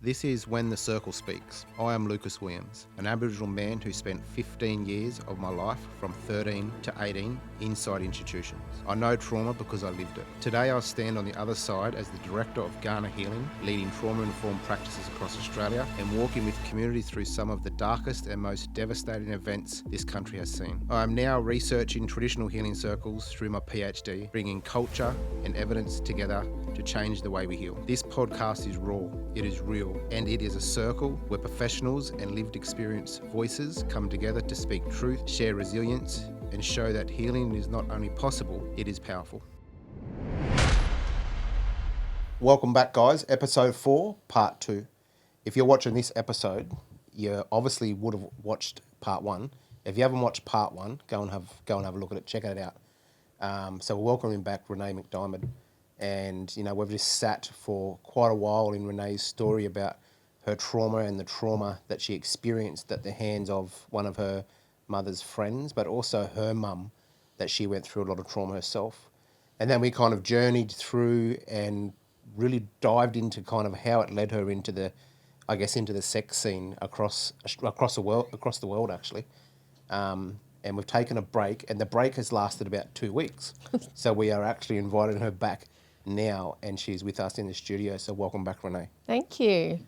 This is When the Circle Speaks. I am Lucas Williams, an Aboriginal man who spent 15 years of my life from 13 to 18 inside institutions. I know trauma because I lived it. Today I stand on the other side as the Director of Ghana Healing, leading trauma-informed practices across Australia and walking with communities through some of the darkest and most devastating events this country has seen. I am now researching traditional healing circles through my PhD, bringing culture and evidence together to change the way we heal. This podcast is raw, it is real, and it is a circle where professionals and lived experience voices come together to speak truth, share resilience, and show that healing is not only possible, it is powerful. Welcome back, guys. Episode 4, Part 2. If you're watching this episode, you obviously would have watched Part 1. If you haven't watched Part 1, go and have a look at it, check it out. So we're welcoming back Renee McDiarmid. And, you know, we've just sat for quite a while in Renee's story about her trauma and the trauma that she experienced at the hands of one of her mother's friends, but also her mum, that she went through a lot of trauma herself. And then we kind of journeyed through and really dived into kind of how it led her into the sex scene across the world actually. And we've taken a break, and the break has lasted about 2 weeks. So we are actually inviting her back now, and she's with us in the studio. So welcome back, Renee. Thank you.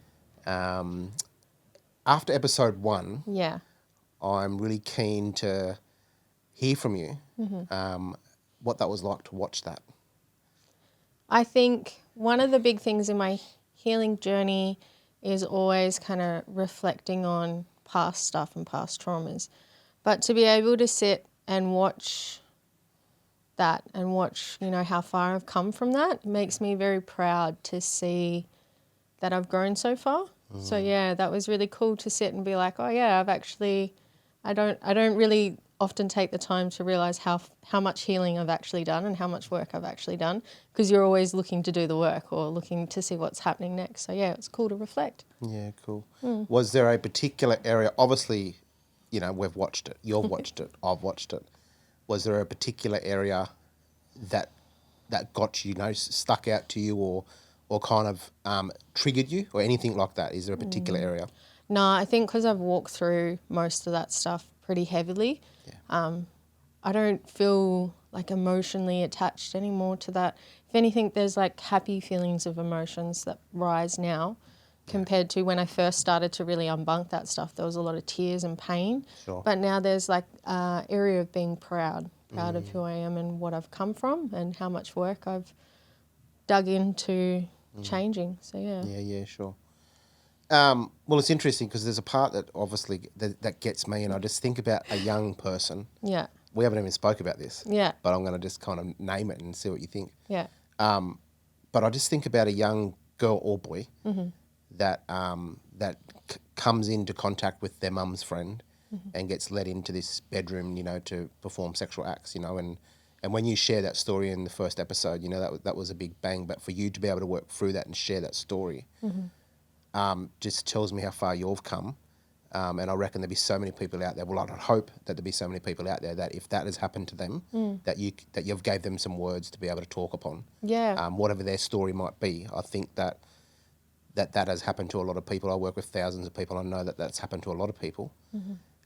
After episode 1, Yeah. I'm really keen to hear from you what that was like to watch that. I think one of the big things in my healing journey is always kind of reflecting on past stuff and past traumas. But to be able to sit and watch that and watch, you know, how far I've come from that makes me very proud to see that I've grown so far. So yeah, that was really cool to sit and be like, oh yeah, I don't really often take the time to realize how much healing I've actually done and how much work I've actually done, because you're always looking to do the work or looking to see what's happening next. So yeah, it's cool to reflect. Yeah, cool. Was there a particular area, obviously, you know, we've watched it, you've watched it, I've watched it. Was there a particular area that got you, stuck out to you or kind of triggered you or anything like that? Is there a particular area? No, I think because I've walked through most of that stuff pretty heavily, I don't feel like emotionally attached anymore to that. If anything, there's like happy feelings of emotions that rise now compared to when I first started to really unbunk that stuff. There was a lot of tears and pain. Sure. But now there's like an area of being proud of who I am and what I've come from and how much work I've dug into changing. So yeah. Yeah, sure. Well, it's interesting because there's a part that obviously that gets me, and I just think about a young person. Yeah. We haven't even spoke about this. Yeah. But I'm going to just kind of name it and see what you think. Yeah. But I just think about a young girl or boy that comes into contact with their mum's friend and gets led into this bedroom, you know, to perform sexual acts, you know, and when you share that story in the first episode, you know, that was a big bang. But for you to be able to work through that and share that story just tells me how far you've come. And I reckon there'll be so many people out there. Well, I hope that there'll be so many people out there that if that has happened to them, that you've gave them some words to be able to talk upon. Yeah. Whatever their story might be. I think that has happened to a lot of people. I work with thousands of people. I know that that's happened to a lot of people.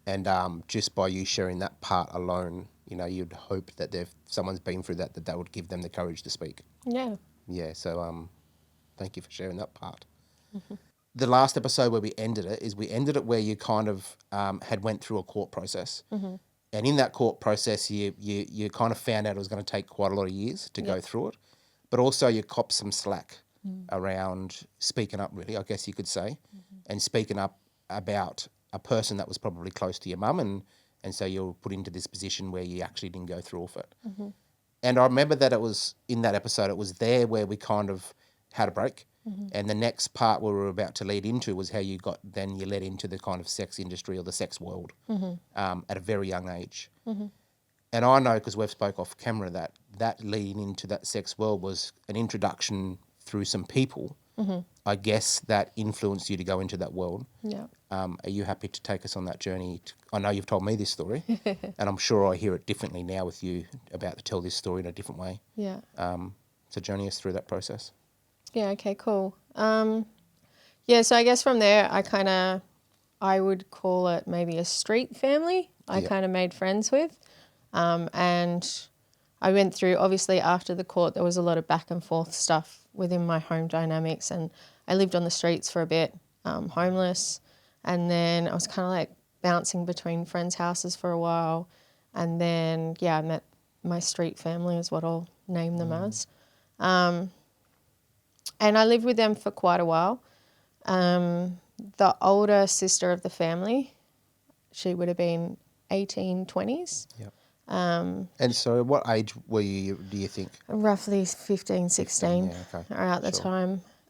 And just by you sharing that part alone, you know, you'd hope that if someone's been through that would give them the courage to speak. Yeah. Yeah. So thank you for sharing that part. The last episode where we ended it where you kind of had went through a court process. And in that court process, you kind of found out it was going to take quite a lot of years to go through it. But also you copped some slack around speaking up, really, I guess you could say, and speaking up about a person that was probably close to your mum. And so you were put into this position where you actually didn't go through with it. And I remember that it was in that episode, it was there where we kind of had a break. And the next part we were about to lead into was how you led into the kind of sex industry or the sex world at a very young age. And I know, because we've spoke off camera, that leading into that sex world was an introduction through some people, I guess, that influenced you to go into that world. Yeah. Are you happy to take us on that journey? I know you've told me this story, and I'm sure I hear it differently now with you about to tell this story in a different way. Yeah. So journey us through that process. Yeah, okay, cool. Yeah, so I guess from there, I would call it maybe a street family. I Yeah. kind of made friends with. And I went through, obviously, after the court, there was a lot of back and forth stuff within my home dynamics. And I lived on the streets for a bit, homeless. And then I was kind of like bouncing between friends' houses for a while. And then, I met my street family is what I'll name them as. And I lived with them for quite a while. The older sister of the family, she would have been 1820s. Yep. And so what age were you, do you think? Roughly 15, 16 yeah, okay. around the Sure.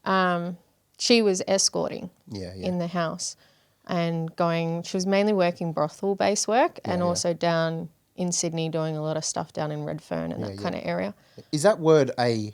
time. She was escorting Yeah, yeah. in the house and she was mainly working brothel-based work and yeah. also down in Sydney doing a lot of stuff down in Redfern and Yeah, that kind of area. Is that word I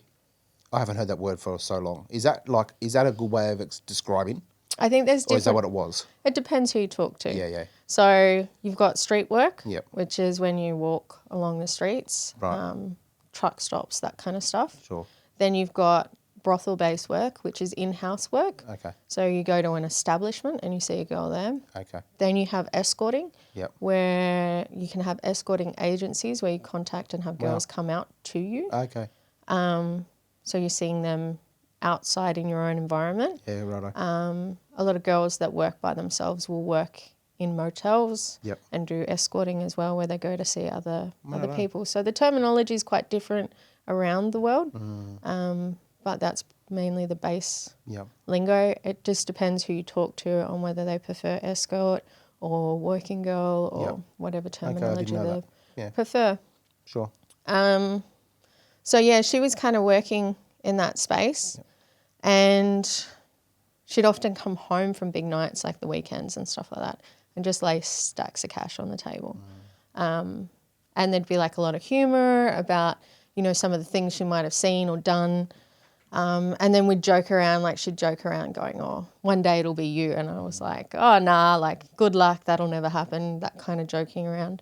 haven't heard that word for so long. Is that a good way of describing? I think there's Or is that different. what it was? It depends who you talk to. Yeah, yeah. So you've got street work, Yep. which is when you walk along the streets, Right. truck stops, that kind of stuff. Sure. Then you've got brothel-based work, which is in-house work. Okay. So you go to an establishment and you see a girl there. Okay. Then you have escorting, Yep. where you can have escorting agencies where you contact and have girls come out to you. Okay. So you're seeing them outside in your own environment. Yeah, righto. A lot of girls that work by themselves will work in motels Yep. and do escorting as well, where they go to see other Righto. people. So the terminology is quite different around the world, but that's mainly the base Yep. lingo. It just depends who you talk to on whether they prefer escort or working girl or Yep. whatever Okay, I didn't terminology know they that. Yeah. prefer. Sure. So yeah, she was kind of working in that space, and she'd often come home from big nights like the weekends and stuff like that and just lay stacks of cash on the table. And there'd be like a lot of humour about, some of the things she might have seen or done. And then we'd joke around, like she'd joke around going, oh, one day it'll be you. And I was like, oh, nah, like good luck, that'll never happen, that kind of joking around.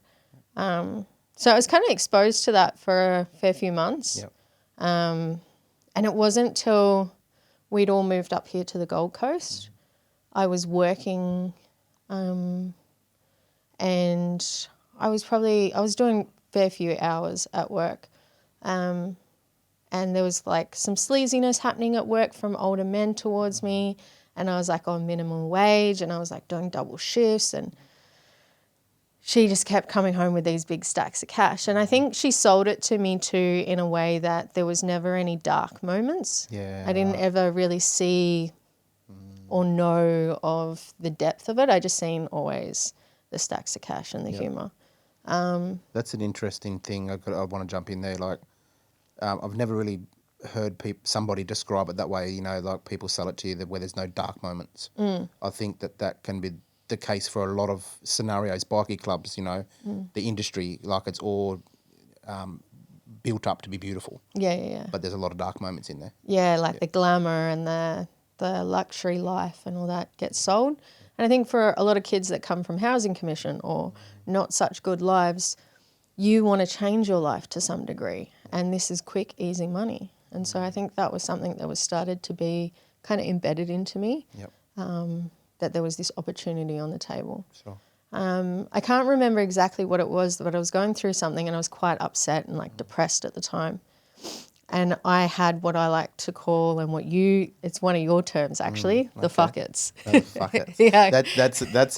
So I was kind of exposed to that for a fair few months. Yep. And it wasn't till we'd all moved up here to the Gold Coast. I was working and I was doing a fair few hours at work. And there was like some sleaziness happening at work from older men towards me. And I was like on minimum wage and I was like doing double shifts, and she just kept coming home with these big stacks of cash. And I think she sold it to me too in a way that there was never any dark moments. Yeah. I didn't ever really see or know of the depth of it. I just seen always the stacks of cash and the humour. That's an interesting thing. I want to jump in there. Like, I've never really heard somebody describe it that way. Like people sell it to you where there's no dark moments. I think that can be the case for a lot of scenarios. Bikie clubs, the industry, like it's all built up to be beautiful. Yeah. But there's a lot of dark moments in there. Yeah, like the glamour and the luxury life and all that gets sold. And I think for a lot of kids that come from housing commission or not such good lives, you want to change your life to some degree. And this is quick, easy money. And so I think that was something that was started to be kind of embedded into me, Yep. that there was this opportunity on the table. Sure. I can't remember exactly what it was, but I was going through something and I was quite upset and like depressed at the time. And I had what I like to call, and it's one of your terms actually, the fuckets. Fuck it. Yeah. That's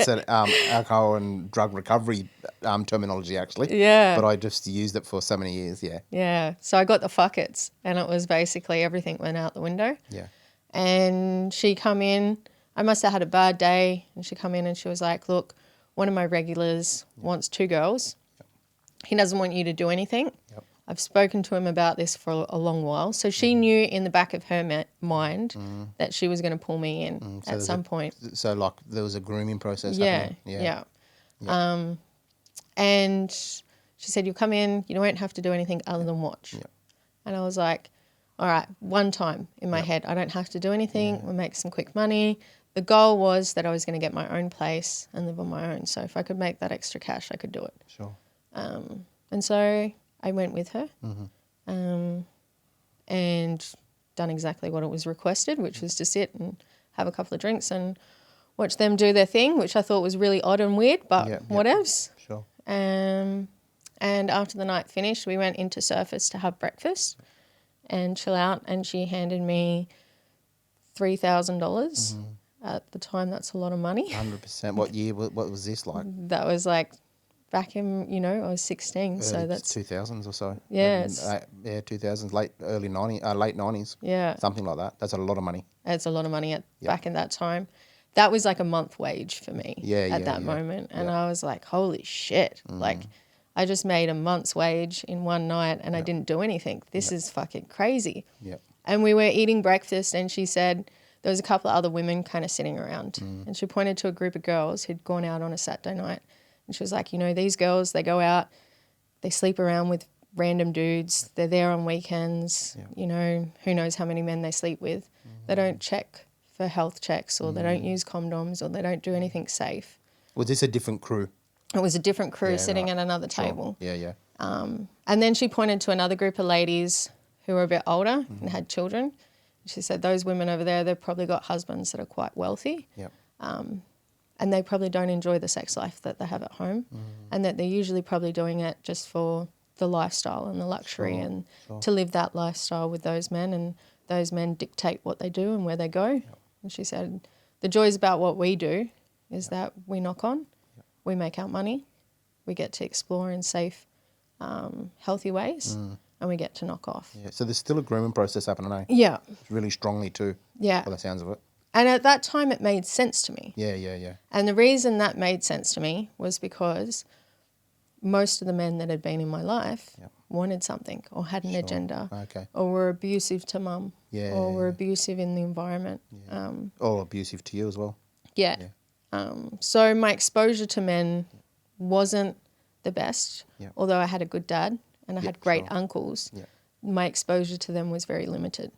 an alcohol and drug recovery terminology actually. Yeah. But I just used it for so many years. Yeah. Yeah. So I got the fuckets, and it was basically everything went out the window. Yeah. And she come in, I must have had a bad day, and she come in and she was like, look, one of my regulars wants 2 girls. He doesn't want you to do anything. Yep. I've spoken to him about this for a long while. So she knew in the back of her mind that she was going to pull me in at some point. So like there was a grooming process Yeah, happening. yeah. And she said, you'll come in, you don't have to do anything other than watch. Yep. And I was like, all right, one time in my head, I don't have to do anything. We'll make some quick money. The goal was that I was going to get my own place and live on my own. So if I could make that extra cash, I could do it. Sure. And so I went with her and done exactly what it was requested, which was to sit and have a couple of drinks and watch them do their thing, which I thought was really odd and weird, but whatevs. Sure. And after the night finished, we went into Surface to have breakfast and chill out, and she handed me $3,000. At the time, that's a lot of money. 100%. What year? What was this like? That was like back in, I was 16, so that's 2000s or so. Yeah, 2000s, late 90s. Yeah, something like that. That's a lot of money. it's a lot of money back in that time. That was like a month wage for me at that moment, and I was like, holy shit! Like, I just made a month's wage in one night, and I didn't do anything. This is fucking crazy. Yeah. And we were eating breakfast, and she said there was a couple of other women kind of sitting around, and she pointed to a group of girls who'd gone out on a Saturday night, and she was like, these girls, they go out, they sleep around with random dudes, they're there on weekends, who knows how many men they sleep with. They don't check for health checks, or they don't use condoms, or they don't do anything safe. Was this a different crew? It was a different crew sitting at another table. Yeah. And then she pointed to another group of ladies who were a bit older and had children. She said, those women over there, they've probably got husbands that are quite wealthy. Yeah. And they probably don't enjoy the sex life that they have at home, and that they're usually probably doing it just for the lifestyle and the luxury and to live that lifestyle with those men, and those men dictate what they do and where they go. Yep. And she said, the joys about what we do is that we knock on, we make our money, we get to explore in safe, healthy ways, and we get to knock off. Yeah. So there's still a grooming process happening, eh? Yeah. Really strongly too. Yeah. By the sounds of it. And at that time, it made sense to me. Yeah. And the reason that made sense to me was because most of the men that had been in my life wanted something, or had an agenda, or were abusive to mum, or were abusive in the environment. Yeah. Or abusive to you as well. Yeah. So my exposure to men wasn't the best, although I had a good dad and I had great uncles. Yeah. My exposure to them was very limited.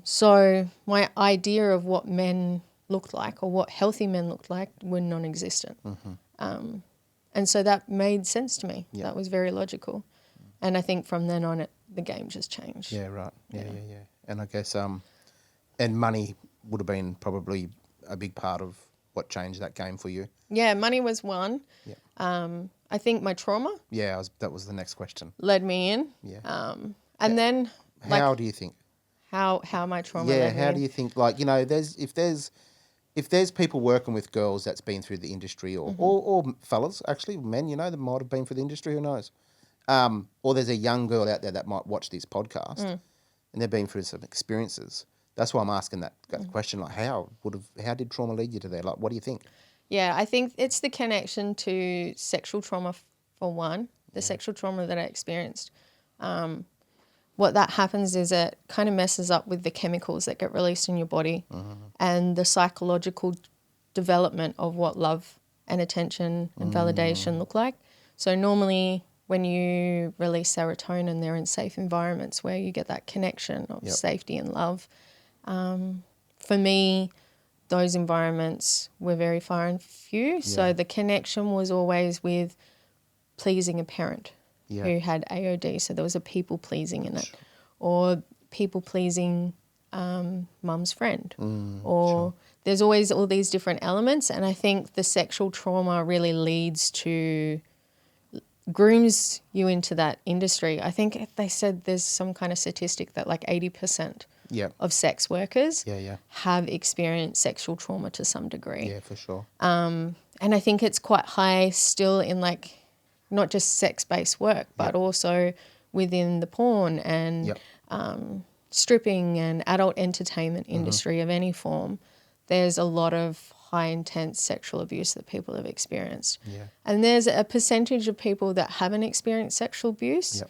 So my idea of what men looked like, or what healthy men looked like, were non-existent. And so that made sense to me. That was very logical. And I think from then on, the game just changed. Yeah, right. Yeah. And I guess, and money would have been probably a big part of what changed that game for you. Yeah, money was one. Yeah. I think my trauma. Yeah, that was the next question. Led me in. Yeah. And then, how do you think? How my trauma led me how in. do you think, if there's people working with girls that's been through the industry, or fellas, actually, men, that might have been through the industry, who knows? Or there's a young girl out there that might watch this podcast and they've been through some experiences. That's why I'm asking that question, like how did trauma lead you to there? Like, what do you think? Yeah, I think it's the connection to sexual trauma, for one, the sexual trauma that I experienced. What that happens is it kind of messes up with the chemicals that get released in your body and the psychological development of what love and attention and validation look like. So normally when you release serotonin, they're in safe environments where you get that connection of safety and love. For me, those environments were very far and few. So the connection was always with pleasing a parent who had AOD. So there was a people-pleasing in it. Or people-pleasing mum's friend. There's always all these different elements. And I think the sexual trauma really grooms you into that industry. I think they said there's some kind of statistic that like 80% of sex workers have experienced sexual trauma to some degree. Yeah, for sure. And I think it's quite high still in like not just sex-based work, but also within the porn and stripping and adult entertainment industry of any form. There's a lot of high intense sexual abuse that people have experienced. Yeah. And there's a percentage of people that haven't experienced sexual abuse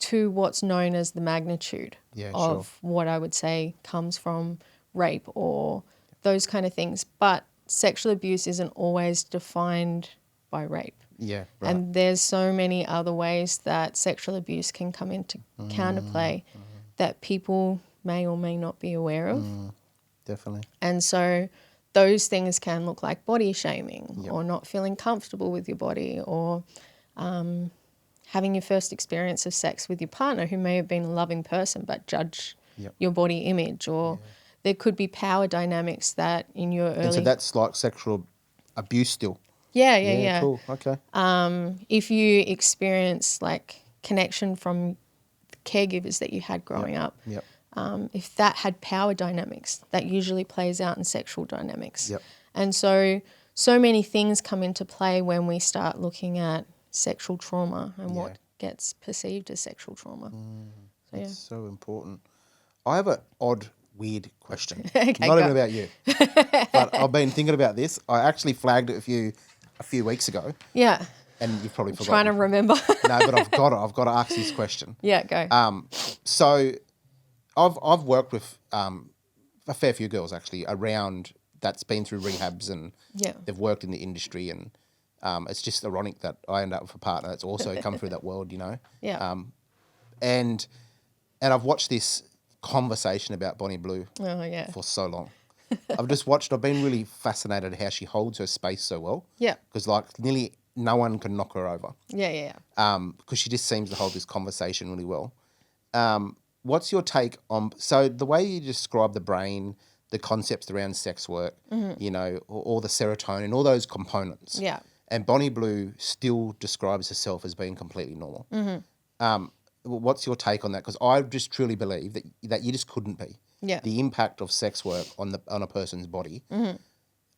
to what's known as the magnitude of what I would say comes from rape or those kind of things. But sexual abuse isn't always defined by rape. Yeah, right. And there's so many other ways that sexual abuse can come into counterplay that people may or may not be aware of. Definitely. And so those things can look like body shaming or not feeling comfortable with your body or having your first experience of sex with your partner who may have been a loving person but judge your body image or there could be power dynamics that in your early... And so that's like sexual abuse still. Yeah. Cool. Okay. If you experience like connection from caregivers that you had growing up, Yep. if that had power dynamics, that usually plays out in sexual dynamics. Yep. And so many things come into play when we start looking at sexual trauma and what gets perceived as sexual trauma. That's so important. I have an odd, weird question. Okay, Not go. even about you. But I've been thinking about this. I actually flagged it a few weeks ago. Yeah. And you've probably forgotten. Trying to remember. No, but I've got to ask this question. Yeah, go. So I've worked with a fair few girls actually around that's been through rehabs and they've worked in the industry, and it's just ironic that I end up with a partner that's also come through that world, you know. Yeah. And I've watched this conversation about Bonnie Blue for so long. I've been really fascinated how she holds her space so well. Yeah. Because like nearly no one can knock her over. Yeah. Because she just seems to hold this conversation really well. What's your take on, so the way you describe the brain, the concepts around sex work, you know, all the serotonin, all those components. Yeah. And Bonnie Blue still describes herself as being completely normal. What's your take on that? Because I just truly believe that you just couldn't be. Yeah. The impact of sex work on a person's body.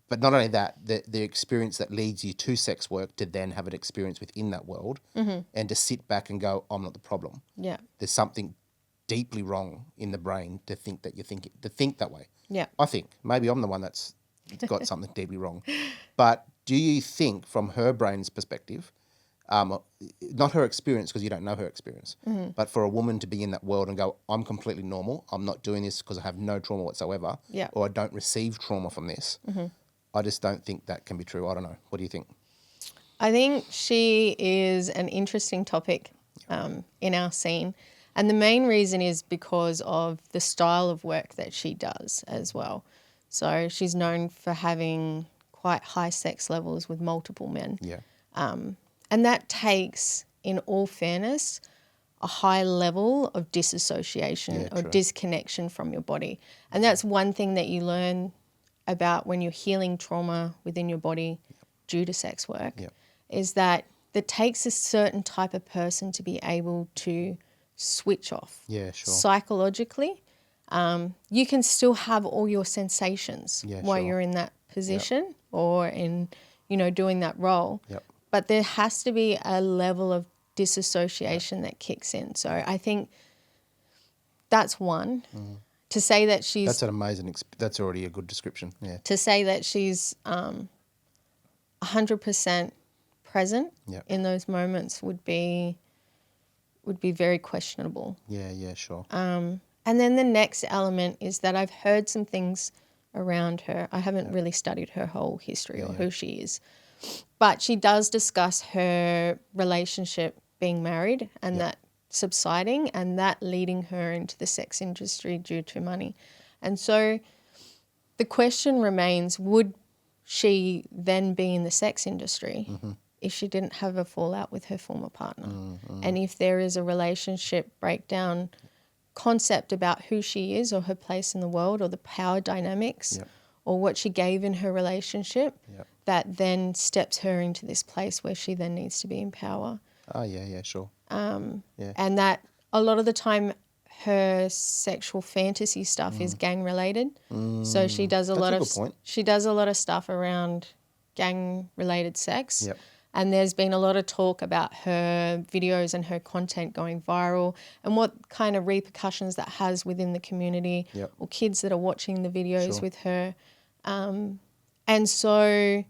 But not only that, the experience that leads you to sex work to then have an experience within that world and to sit back and go, I'm not the problem. Yeah. There's something deeply wrong in the brain to think that way. Yeah. I think maybe I'm the one that's got something deeply wrong. But do you think from her brain's perspective, not her experience because you don't know her experience, but for a woman to be in that world and go, I'm completely normal, I'm not doing this because I have no trauma whatsoever, or I don't receive trauma from this, I just don't think that can be true. I don't know. What do you think? I think she is an interesting topic in our scene. And the main reason is because of the style of work that she does as well. So she's known for having quite high sex levels with multiple men. Yeah. And that takes, in all fairness, a high level of disassociation or disconnection from your body. And that's one thing that you learn about when you're healing trauma within your body due to sex work, is that it takes a certain type of person to be able to switch off. Yeah, sure. Psychologically, you can still have all your sensations while you're in that position or in, doing that role. But there has to be a level of disassociation that kicks in. So I think that's one. To say that she's... That's an amazing... that's already a good description, yeah. To say that she's 100% present in those moments would be very questionable. Yeah, sure. And then the next element is that I've heard some things around her. I haven't really studied her whole history or who she is. But she does discuss her relationship being married and that subsiding and that leading her into the sex industry due to money. And so the question remains, would she then be in the sex industry if she didn't have a fallout with her former partner? And if there is a relationship breakdown concept about who she is or her place in the world or the power dynamics or what she gave in her relationship that then steps her into this place where she then needs to be in power. Oh, yeah, sure. And that a lot of the time her sexual fantasy stuff is gang related. So she does she does a lot of stuff around gang related sex. And there's been a lot of talk about her videos and her content going viral and what kind of repercussions that has within the community or kids that are watching the videos with her. And so,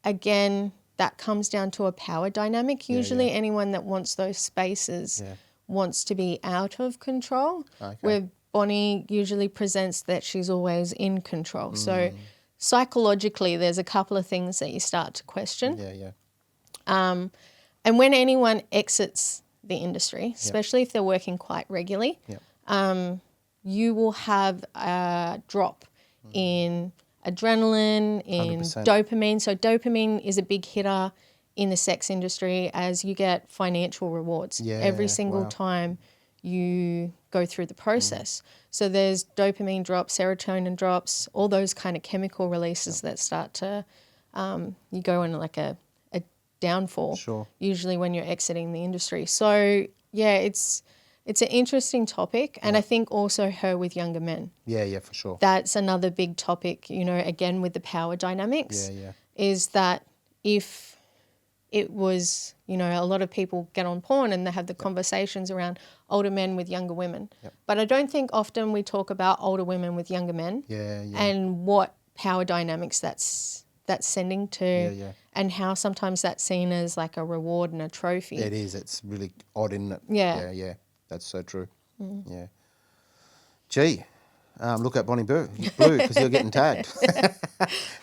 again, that comes down to a power dynamic. Usually anyone that wants those spaces wants to be out of control, where Bonnie usually presents that she's always in control. So psychologically, there's a couple of things that you start to question. And when anyone exits the industry, especially if they're working quite regularly, you will have a drop in adrenaline, in 100%. dopamine. So dopamine is a big hitter in the sex industry as you get financial rewards. Every single time you go through the process. So there's dopamine drops, serotonin drops, all those kind of chemical releases that start to, you go in like a downfall, Sure. usually when you're exiting the industry. So yeah, it's an interesting topic. And I think also her with younger men. Yeah, for sure. That's another big topic, you know, again with the power dynamics, is that if it was, you know, a lot of people get on porn and they have the conversations around older men with younger women. But I don't think often we talk about older women with younger men and what power dynamics that's sending to and how sometimes that's seen as like a reward and a trophy. It is. It's really odd, isn't it? Yeah. Yeah. That's so true. Yeah. Gee, look at Bonnie Blue because you're getting tagged.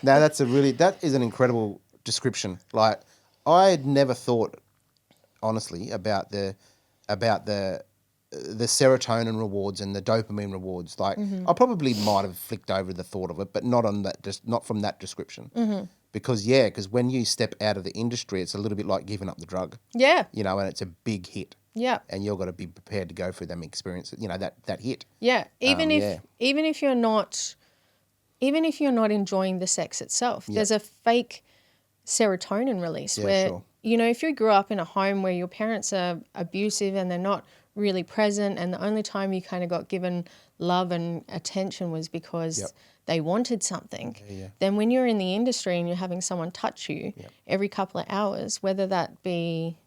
No, that is an incredible description. Like, I had never thought, honestly, about the serotonin rewards and the dopamine rewards. Like, I probably might have flicked over the thought of it, but not on that, just not from that description. Because when you step out of the industry, it's a little bit like giving up the drug. Yeah. You know, and it's a big hit. Yeah. And you've got to be prepared to go through them experiences, you know, that hit. Yeah. Even if you're not enjoying the sex itself, there's a fake serotonin release where, you know, if you grew up in a home where your parents are abusive and they're not really present and the only time you kind of got given love and attention was because they wanted something, then when you're in the industry and you're having someone touch you every couple of hours, whether that be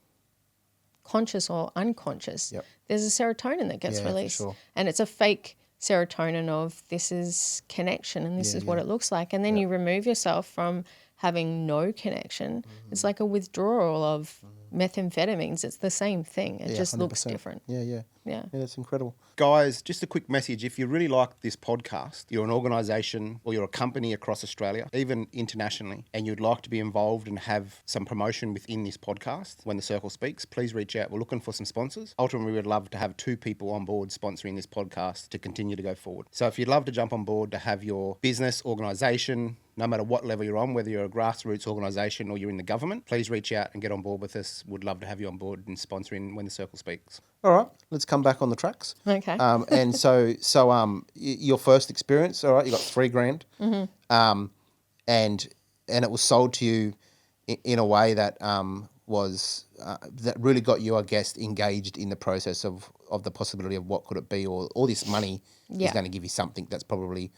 conscious or unconscious, there's a serotonin that gets released. For sure. And it's a fake serotonin of this is connection and this is what it looks like. And then you remove yourself from having no connection. It's like a withdrawal of methamphetamines. It's the same thing. It just 100%. looks different. Yeah, Yeah. that's incredible. Guys, just a quick message. If you really like this podcast, you're an organisation or you're a company across Australia, even internationally, and you'd like to be involved and have some promotion within this podcast, When the Circle Speaks, please reach out. We're looking for some sponsors. Ultimately, we would love to have 2 people on board sponsoring this podcast to continue to go forward. So if you'd love to jump on board to have your business, organisation, no matter what level you're on, whether you're a grassroots organisation or you're in the government, please reach out and get on board with us. Would love to have you on board and sponsoring When the Circle Speaks. All right, let's come back on the tracks. Okay. And so your first experience, all right, you got $3,000, and it was sold to you in a way that was that really got you, I guess, engaged in the process of the possibility of what could it be, or all this money is going to give you something that's probably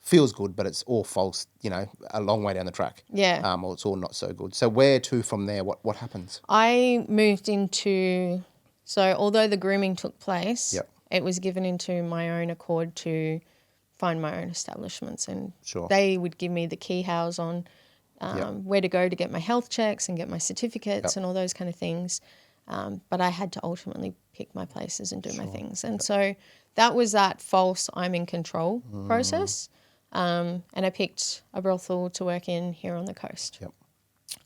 feels good, but it's all false, you know, a long way down the track. Yeah. Or it's all not so good. So where to from there? What happens? I moved into, so although the grooming took place, it was given into my own accord to find my own establishments, and they would give me the key house on where to go to get my health checks and get my certificates and all those kind of things. But I had to ultimately pick my places and do my things. And so that was that false I'm in control process. And I picked a brothel to work in here on the coast. Yep.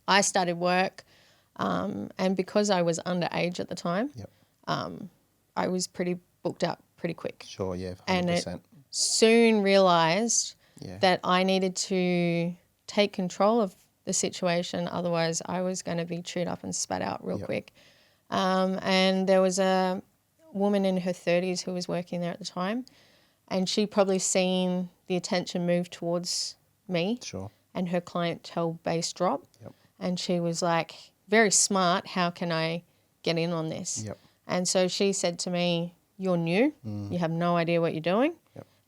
I started work, and because I was underage at the time, I was pretty booked up pretty quick. Sure, yeah, 100%. And it soon realised that I needed to take control of the situation, otherwise I was going to be chewed up and spat out real quick. And there was a woman in her 30s who was working there at the time, and she'd probably seen the attention move towards me and her clientele base drop. And she was like, very smart, how can I get in on this? And so she said to me, you're new, you have no idea what you're doing,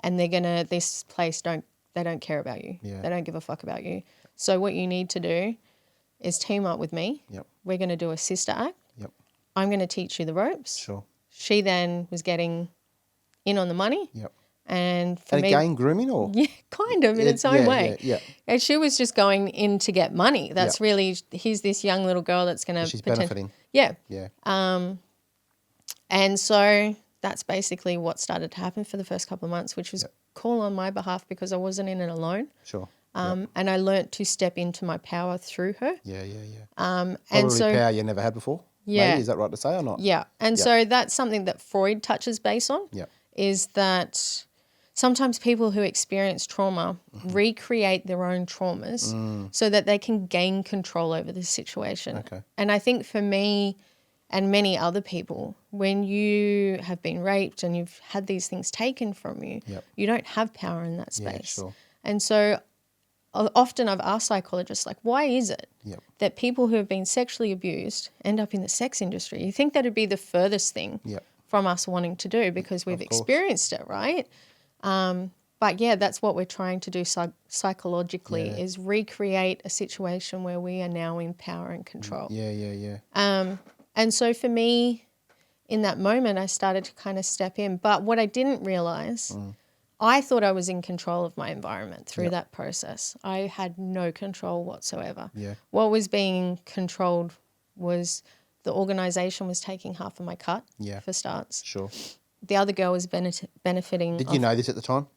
and this place they don't care about you. They don't give a fuck about you. So what you need to do is team up with me. We're going to do a sister act. I'm going to teach you the ropes. She then was getting in on the money. And for me, again, grooming, or kind of in its own way. And she was just going in to get money. That's really, here's this young little girl that's going to. She's benefiting. And so that's basically what started to happen for the first couple of months, which was cool on my behalf because I wasn't in it alone. And I learnt to step into my power through her. Probably and so power you never had before. Maybe, is that right to say or not? And so that's something that Freud touches base on. Is that sometimes people who experience trauma recreate their own traumas so that they can gain control over the situation. And I think for me, and many other people, when you have been raped and you've had these things taken from you, Yep. you don't have power in that Yeah, space. sure. And so often I've asked psychologists, like, why is it Yep. that people who have been sexually abused end up in the sex industry? You think that would be the furthest thing Yep. from us wanting to do because we've Of course. experienced it, right? But yeah, that's what we're trying to do psychologically Yeah. is recreate a situation where we are now in power and control. Yeah. And so for me, in that moment, I started to kind of step in. But what I didn't realize, I thought I was in control of my environment through Yep. that process. I had no control whatsoever. Yeah. What was being controlled was the organisation was taking half of my cut, Yeah. for starts. Sure. The other girl was benefiting. Did you know this at the time?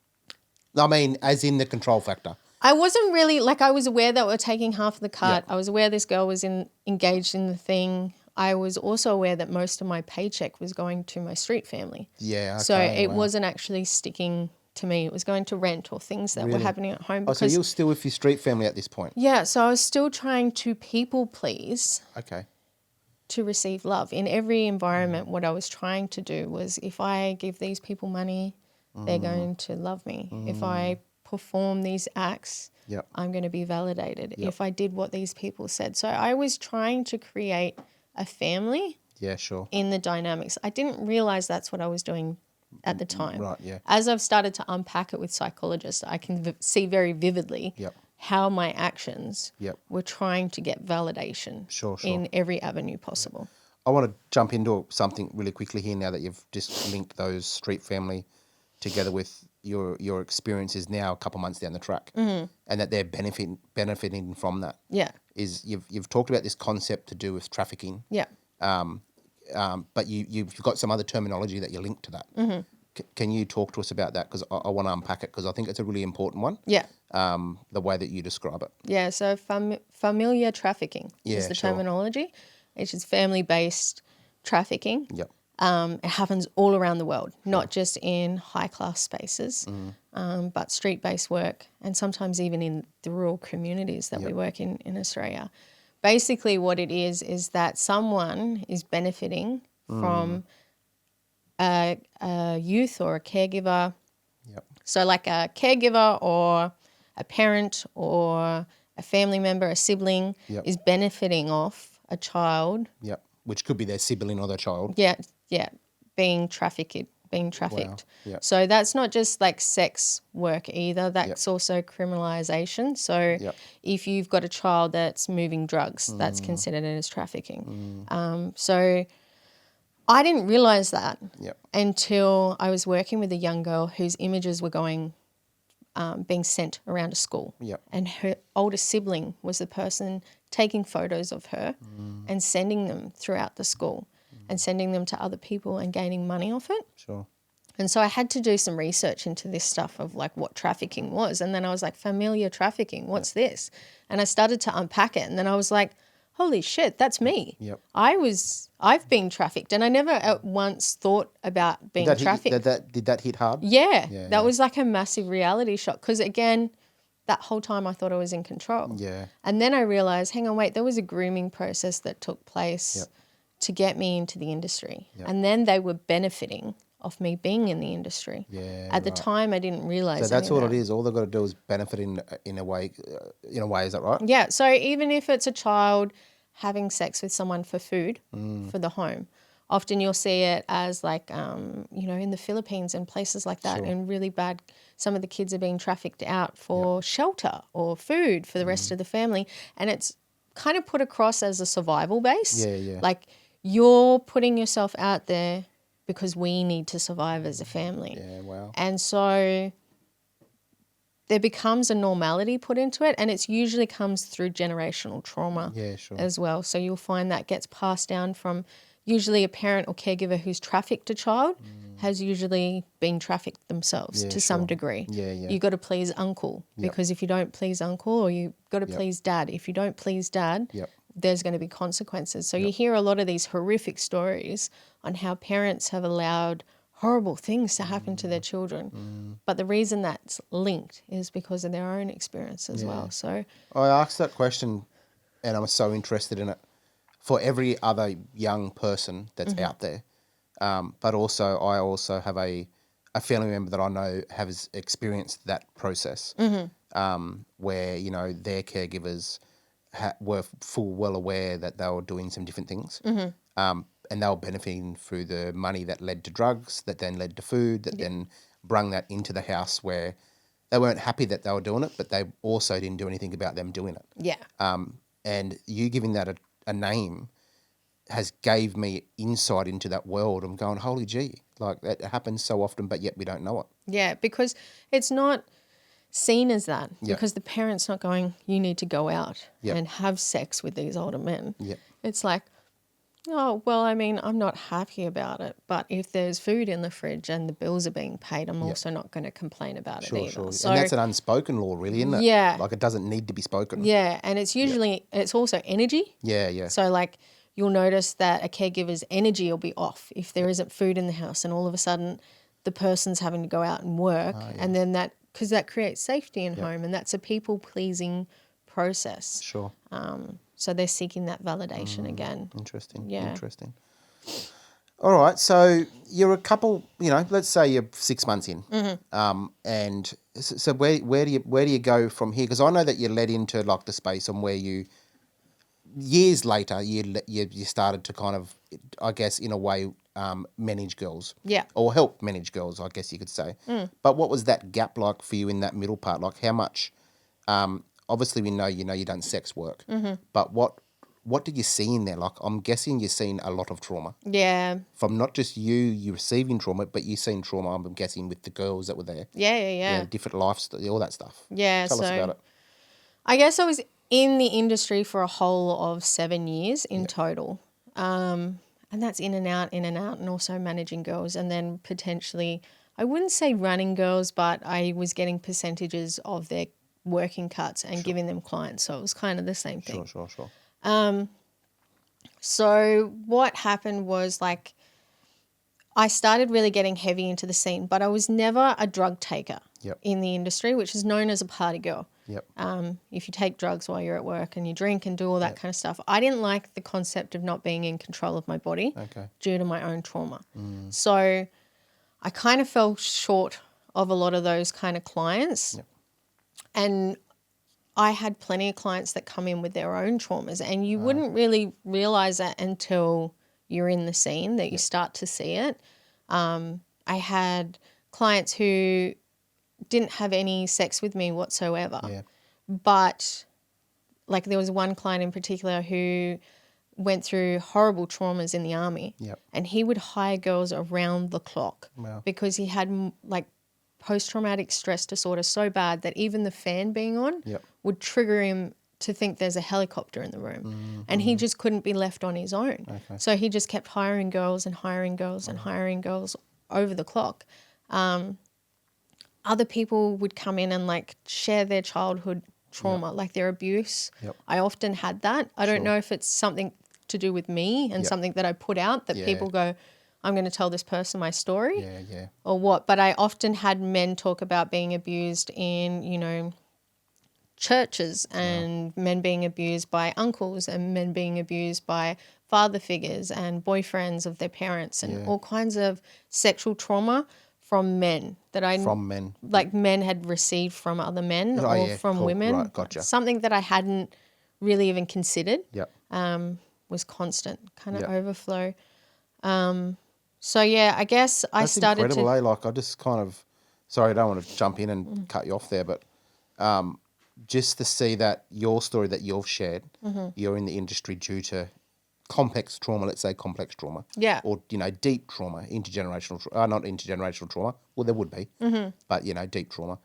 I mean, as in the control factor. I wasn't really, like, I was aware that we're taking half of the cut. Yeah. I was aware this girl was engaged in the thing. I was also aware that most of my paycheck was going to my street family. Yeah. Okay, So it wow. wasn't actually sticking to me. It was going to rent or things that were Really? happening at home. Oh, so Because, you're still with your street family at this point? yeah, so I was still trying to people please Okay. to receive love. In every environment, what I was trying to do was, if I give these people money, they're going to love me. If I perform these acts, Yep. I'm going to be validated. Yep. If I did what these people said. So I was trying to create a family Yeah, sure. in the dynamics. I didn't realize that's what I was doing at the time. Right, yeah. As I've started to unpack it with psychologists, I can see very vividly Yep. how my actions Yep. were trying to get validation Sure. in every avenue possible. I want to jump into something really quickly here now that you've just linked those street family together with your experiences now a couple months down the track, and that they're benefiting from that. Yeah. Is you've talked about this concept to do with trafficking, Yeah. but you've got some other terminology that you link to that. Can you talk to us about that? Because I want to unpack it because I think it's a really important one. Yeah. The way that you describe it. Yeah. So familiar trafficking is Yeah, the sure. terminology, which is family-based trafficking. Yep. It happens all around the world, not just in high-class spaces, but street-based work, and sometimes even in the rural communities that we work in Australia. Basically, what it is that someone is benefiting from a youth or a caregiver. Yep. So like a caregiver or a parent or a family member, a sibling, Yep. is benefiting off a child. Yep. Which could be their sibling or their child. Yeah, being trafficked. Yep. So that's not just like sex work either. That's also criminalisation. So Yep. if you've got a child that's moving drugs, that's considered as trafficking. So I didn't realise that Yep. until I was working with a young girl whose images were being sent around a school. Yep. And her older sibling was the person taking photos of her and sending them throughout the school and sending them to other people and gaining money off it. Sure. And so I had to do some research into this stuff of like what trafficking was. And then I was like, familiar trafficking, what's this? And I started to unpack it. And then I was like, holy shit, that's me. Yep. I've been trafficked, and I never at once thought about being trafficked. Did that hit hard? Yeah, that was like a massive reality shock because, again, that whole time I thought I was in control. Yeah. And then I realised, hang on, wait, there was a grooming process that took place Yep. to get me into the industry. Yep. And then they were benefiting off me being in the industry. Yeah. At the time, I didn't realise So that's all that. it is. All they've got to do is benefit in a way. Is that right? Yeah, so even if it's a child having sex with someone for food, for the home, often you'll see it as like, in the Philippines and places like that, Sure. and really bad, some of the kids are being trafficked out for shelter or food for the rest of the family. And it's kind of put across as a survival base. Yeah. Like you're putting yourself out there because we need to survive as a family. Yeah, wow. And so there becomes a normality put into it, and it's usually comes through generational trauma as well. So you'll find that gets passed down from usually a parent or caregiver who's trafficked a child has usually been trafficked themselves to some degree. Yeah. You got to please uncle because if you don't please uncle, or you got to please dad. If you don't please dad, there's going to be consequences. So you hear a lot of these horrific stories on how parents have allowed horrible things to happen to their children. But the reason that's linked is because of their own experience as well. So I asked that question and I'm so interested in it. for every other young person that's out there. But also, I also have a family member that I know has experienced that process, where their caregivers were full well aware that they were doing some different things, and they were benefiting through the money that led to drugs, that then led to food, that then brung that into the house where they weren't happy that they were doing it, but they also didn't do anything about them doing it. Yeah. And you giving that a name has gave me insight into that world. I'm going, holy gee, like it happens so often, but yet we don't know it. Yeah, because it's not seen as that. Yep. Because the parent's not going, you need to go out Yep. and have sex with these older men. Yep. It's like, oh, well, I mean, I'm not happy about it, but if there's food in the fridge and the bills are being paid, I'm also not going to complain about it either. Sure. So, And that's an unspoken law, really, isn't it? Yeah. Like it doesn't need to be spoken. Yeah, and it's usually, it's also energy. Yeah. So like you'll notice that a caregiver's energy will be off if there isn't food in the house and all of a sudden the person's having to go out and work and then because that creates safety in home and that's a people-pleasing process. Sure. So they're seeking that validation again. Interesting. Yeah. Interesting. All right. So you're a couple, let's say you're 6 months in. And so where do you go from here? Because I know that you led into like the space on where you, years later, you started to kind of, I guess, in a way, manage girls. Yeah. Or help manage girls, I guess you could say. But what was that gap like for you in that middle part? Like how much, obviously we know, you've done sex work, but what did you see in there? Like I'm guessing you've seen a lot of trauma. Yeah. From not just you receiving trauma, but you've seen trauma, I'm guessing, with the girls that were there. Yeah. Different lifestyle, all that stuff. Yeah. Tell us about it. I guess I was in the industry for a whole of 7 years in total. And that's in and out, and also managing girls. And then potentially, I wouldn't say running girls, but I was getting percentages of their working cuts and giving them clients. So it was kind of the same thing. Sure. So what happened was like I started really getting heavy into the scene, but I was never a drug taker in the industry, which is known as a party girl. Yep. If you take drugs while you're at work and you drink and do all that kind of stuff. I didn't like the concept of not being in control of my body due to my own trauma. So I kind of fell short of a lot of those kind of clients. Yep. And I had plenty of clients that come in with their own traumas, and you wouldn't really realize that until you're in the scene that you start to see it. I had clients who didn't have any sex with me whatsoever. Yeah. But like there was one client in particular who went through horrible traumas in the army. Yep. And he would hire girls around the clock because he had like post-traumatic stress disorder so bad that even the fan being on would trigger him to think there's a helicopter in the room. And he just couldn't be left on his own. Okay. So he just kept hiring girls and hiring girls and hiring girls over the clock. Other people would come in and like share their childhood trauma, like their abuse. Yep. I often had that. I don't know if it's something to do with me and something that I put out that people go, I'm going to tell this person my story or what. But I often had men talk about being abused in, churches and men being abused by uncles and men being abused by father figures and boyfriends of their parents and all kinds of sexual trauma from men that like men had received from other men from women. Right, gotcha. Something that I hadn't really even considered. Yep. Was constant kind of overflow. So yeah, I guess I started incredible, to. Like I just kind of, sorry, I don't want to jump in and cut you off there, but just to see that your story that you've shared, you're in the industry due to complex trauma, let's say complex trauma. Yeah. Or, deep trauma, not intergenerational trauma. Well, there would be, but, deep trauma.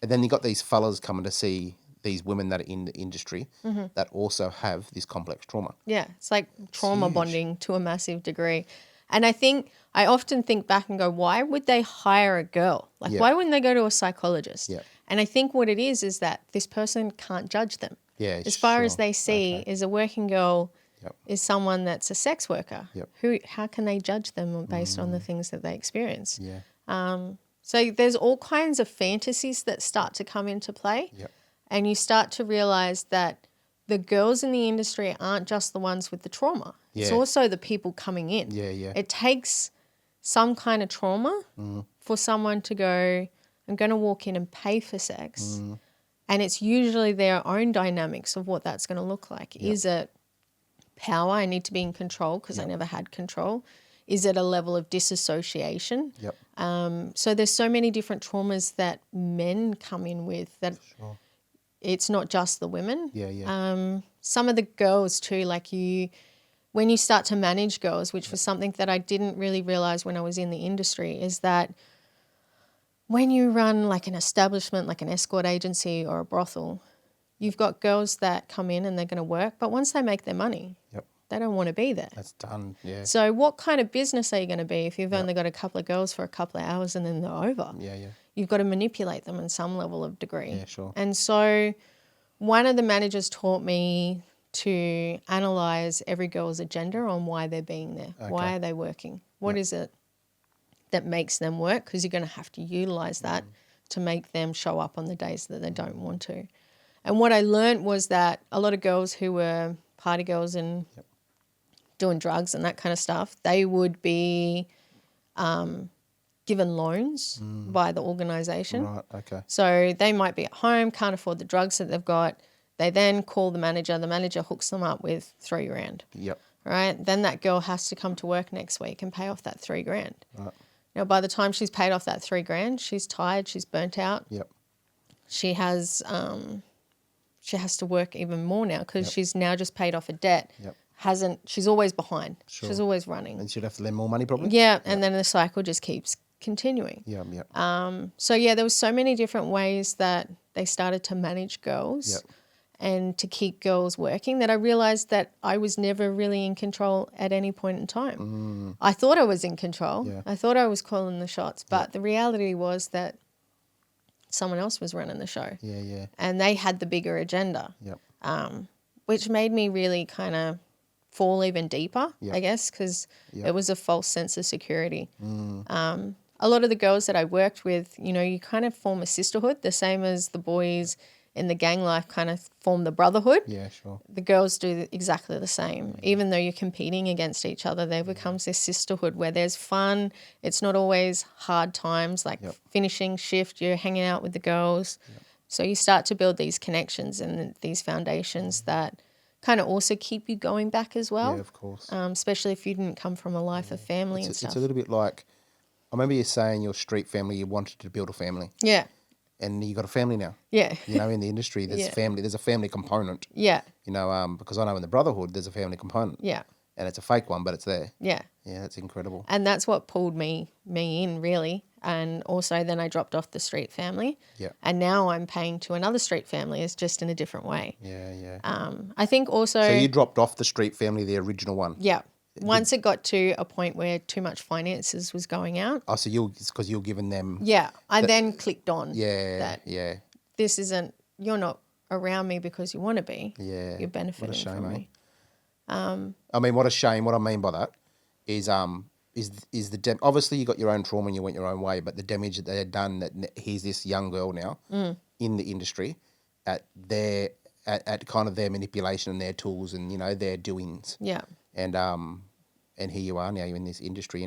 And then you got these fellas coming to see these women that are in the industry that also have this complex trauma. Yeah, it's like trauma bonding to a massive degree. And I often think back and go, why would they hire a girl? Like, why wouldn't they go to a psychologist? Yeah. And I think what it is that this person can't judge them. Yeah, as far as they see is a working girl is someone that's a sex worker. How can they judge them based on the things that they experience? Yeah. So there's all kinds of fantasies that start to come into play. Yep. And you start to realize that the girls in the industry aren't just the ones with the trauma. It's Yeah. also the people coming in. Yeah, yeah. It takes some kind of trauma for someone to go, I'm going to walk in and pay for sex. And it's usually their own dynamics of what that's going to look like. Yep. Is it power? I need to be in control because I never had control. Is it a level of disassociation? Yep. So there's so many different traumas that men come in with that Sure. it's not just the women. Yeah, yeah. Some of the girls too, like when you start to manage girls, which was something that I didn't really realize when I was in the industry, is that when you run like an establishment, like an escort agency or a brothel, you've got girls that come in and they're going to work, but once they make their money, Yep. they don't want to be there. That's done. Yeah. So what kind of business are you going to be if you've only got a couple of girls for a couple of hours and then they're over? Yeah, yeah. You've got to manipulate them in some level of degree. Yeah, sure. And so one of the managers taught me to analyze every girl's agenda on why they're being there. Okay. Why are they working? What is it that makes them work? Because you're going to have to utilize that to make them show up on the days that they don't want to. And what I learned was that a lot of girls who were party girls and doing drugs and that kind of stuff, they would be given loans by the organisation. Right, okay. So they might be at home, can't afford the drugs that they've got. They then call the manager hooks them up with $3,000. Yep. Right? Then that girl has to come to work next week and pay off that $3,000. Right. Now, by the time she's paid off that $3,000, she's tired, she's burnt out. Yep. She has to work even more now because she's now just paid off a debt. Yep. She's always behind. Sure. She's always running. And she'd have to lend more money probably? Yeah, and then the cycle just keeps continuing. Yeah, yep. So yeah, there was so many different ways that they started to manage girls. Yep. And to keep girls working, that I realized that I was never really in control at any point in time. I thought I was in control. Yeah. I thought I was calling the shots, but the reality was that someone else was running the show. Yeah, yeah. And they had the bigger agenda, Yep. which made me really kind of fall even deeper, Yep. I guess, because Yep. it was a false sense of security. A lot of the girls that I worked with, you kind of form a sisterhood, the same as the boys in the gang life kind of form the brotherhood. Yeah, sure. The girls do exactly the same. Even though you're competing against each other, there becomes this sisterhood where there's fun. It's not always hard times, like finishing shift, you're hanging out with the girls. So you start to build these connections and these foundations that kind of also keep you going back as well. Yeah, of course. Especially if you didn't come from a life of family and It's stuff. a little bit like, I remember you saying your street family, you wanted to build a family. Yeah, And you got a family now. yeah, In the industry, there's there's a family component. yeah, Because I know in the brotherhood, there's a family component. yeah, And it's a fake one, but it's there. yeah. Yeah, that's incredible. And that's what pulled me in, really. And also then I dropped off the street family. Yeah. And now I'm paying to another street family. It's just in a different way. Yeah, yeah. I think also... So you dropped off the street family, the original one? Yeah. Once it got to a point where too much finances was going out. Oh, so it's because you're giving them... Yeah. I then clicked on that yeah. this isn't... You're not around me because you want to be. Yeah. You're benefiting What a shame, from me. I mean, what a shame. What I mean by that is the obviously you got your own trauma and you went your own way, but the damage that they had done. That here's this young girl now in the industry at kind of their manipulation and their tools and their doings. Yeah. And here you are now. You're in this industry.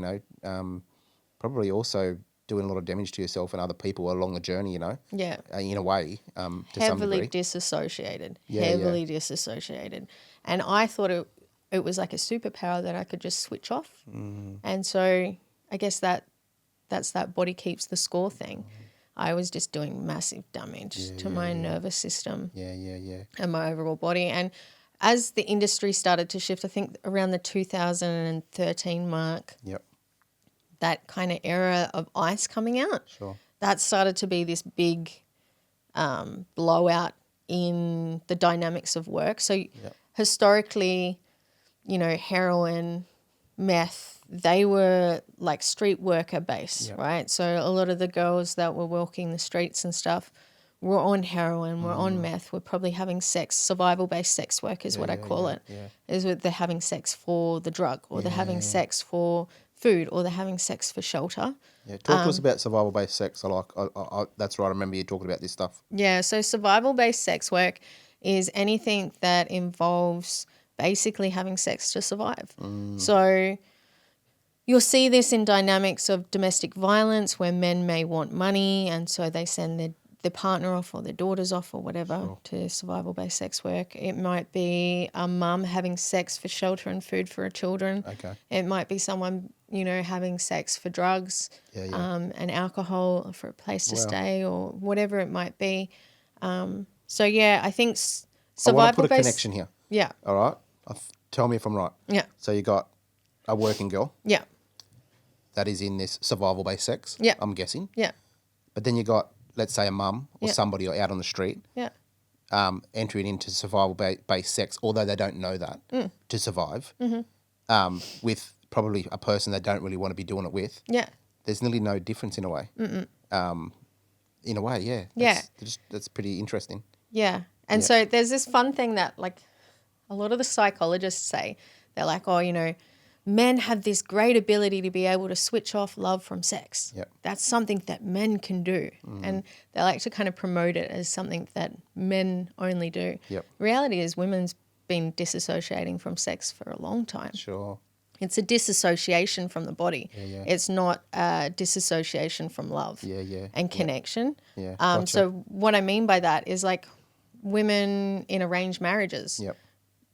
Probably also doing a lot of damage to yourself and other people along the journey. Yeah. In a way, to some Heavily degree. disassociated. Yeah, Heavily disassociated. And I thought it was like a superpower that I could just switch off. And so I guess that's that body keeps the score thing. I was just doing massive damage to my nervous system Yeah. and my overall body. And as the industry started to shift, I think around the 2013 mark, Yep. that kind of era of ICE coming out, Sure. that started to be this big blowout in the dynamics of work. So historically, heroin, meth, they were like street worker based, right? So a lot of the girls that were walking the streets and stuff were on heroin, were on meth, were probably having sex, survival-based sex work is what I call it. Yeah. Is what they're having sex for the drug or they're having sex for food or they're having sex for shelter. Yeah, talk to us about survival-based sex. I that's right. I remember you talking about this stuff. Yeah, so survival-based sex work is anything that involves basically having sex to survive. So you'll see this in dynamics of domestic violence where men may want money and so they send their partner off or their daughters off or whatever to survival-based sex work. It might be a mum having sex for shelter and food for her children. Okay. It might be someone, having sex for drugs and alcohol for a place to stay or whatever it might be. I think survival-based... I want to put a connection here. Yeah. All right? Tell me if I'm right. Yeah. So you got a working girl. Yeah. That is in this survival-based sex, Yeah. I'm guessing. Yeah. But then you got, let's say, a mum or somebody out on the street Yeah. entering into survival-based sex, although they don't know that, to survive, with probably a person they don't really want to be doing it with. Yeah. There's nearly no difference in a way. In a way, yeah. Yeah. That's pretty interesting. Yeah. And so there's this fun thing that, like, a lot of the psychologists say. They're like, men have this great ability to be able to switch off love from sex. Yep. That's something that men can do. And they like to kind of promote it as something that men only do. Yep. Reality is women's been disassociating from sex for a long time. Sure. It's a disassociation from the body. Yeah. It's not a disassociation from love and connection. Yeah. Gotcha. So what I mean by that is, like, women in arranged marriages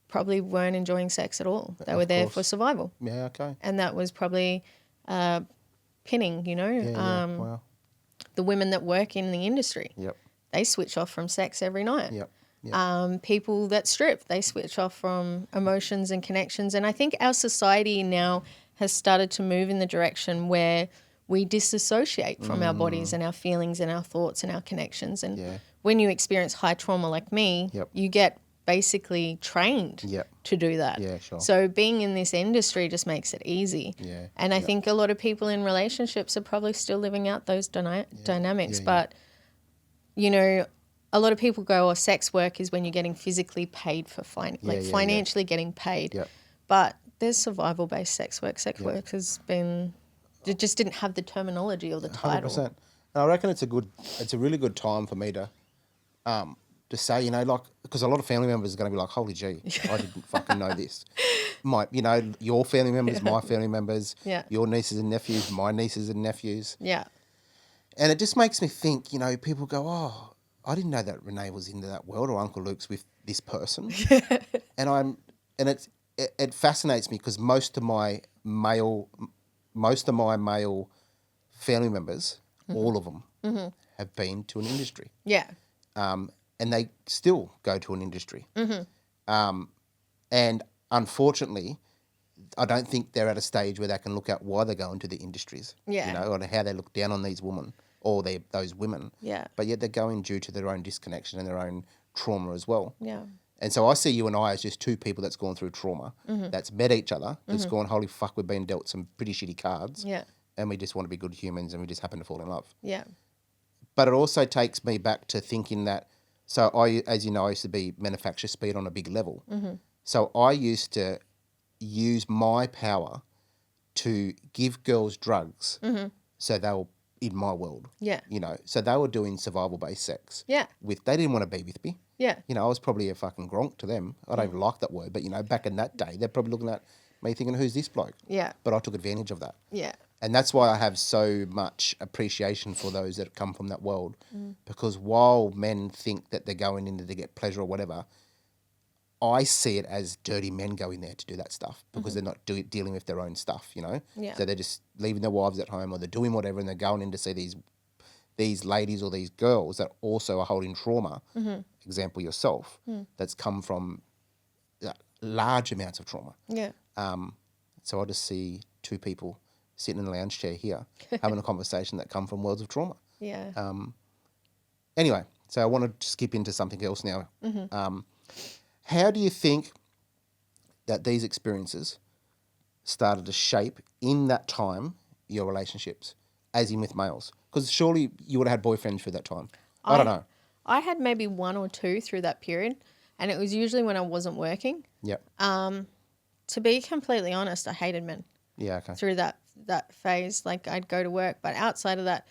probably weren't enjoying sex at all. They were there for survival. Yeah, okay. And that was probably pinning, Wow. The women that work in the industry. Yep. They switch off from sex every night. Yep. People that strip, they switch off from emotions and connections. And I think our society now has started to move in the direction where we disassociate from our bodies and our feelings and our thoughts and our connections. And when you experience high trauma like me, you get basically trained to do that. Yeah, sure. So being in this industry just makes it easy. Yeah. And I think a lot of people in relationships are probably still living out those dynamics. But, a lot of people go, sex work is when you're getting physically paid for financially getting paid. Yep. But there's survival-based sex work. Sex work has been, it just didn't have the terminology or the title. 100%. And I reckon it's a really good time for me to say, because a lot of family members are going to be like, holy gee, I didn't fucking know this. Your family members, my family members, your nieces and nephews, my nieces and nephews. Yeah. And it just makes me think, people go, I didn't know that Renee was into that world, or Uncle Luke's with this person. And it fascinates me because most of my male family members, all of them, have been to an industry. Yeah. And they still go to an industry. And unfortunately, I don't think they're at a stage where they can look at why they go into the industries. Yeah. Or how they look down on these women or those women. Yeah. But yet they're going due to their own disconnection and their own trauma as well. Yeah. And so I see you and I as just two people that's gone through trauma, that's met each other, that's gone, holy fuck, we've been dealt some pretty shitty cards. Yeah. And we just want to be good humans and we just happen to fall in love. Yeah. But it also takes me back to thinking that, so as you know, I used to be manufacture speed on a big level. So I used to use my power to give girls drugs so they were in my world. Yeah. So they were doing survival-based sex. Yeah. They didn't want to be with me. Yeah. I was probably a fucking gronk to them. I don't even like that word, but, back in that day, they're probably looking at me thinking, who's this bloke? Yeah. But I took advantage of that. Yeah. And that's why I have so much appreciation for those that come from that world. Because while men think that they're going in to get pleasure or whatever, I see it as dirty men going there to do that stuff because they're not dealing with their own stuff, Yeah. So they're just leaving their wives at home or they're doing whatever and they're going in to see these ladies or these girls that also are holding trauma, example yourself, that's come from large amounts of trauma. Yeah. So I just see two people sitting in a lounge chair here having a conversation that come from worlds of trauma. Yeah. Anyway, so I want to skip into something else now. How do you think that these experiences started to shape in that time your relationships, as in with males? Because surely you would have had boyfriends through that time. I don't know. I had maybe one or two through that period, and it was usually when I wasn't working. Yep. To be completely honest, I hated men. Yeah, okay. Through that phase. Like, I'd go to work, but outside of that,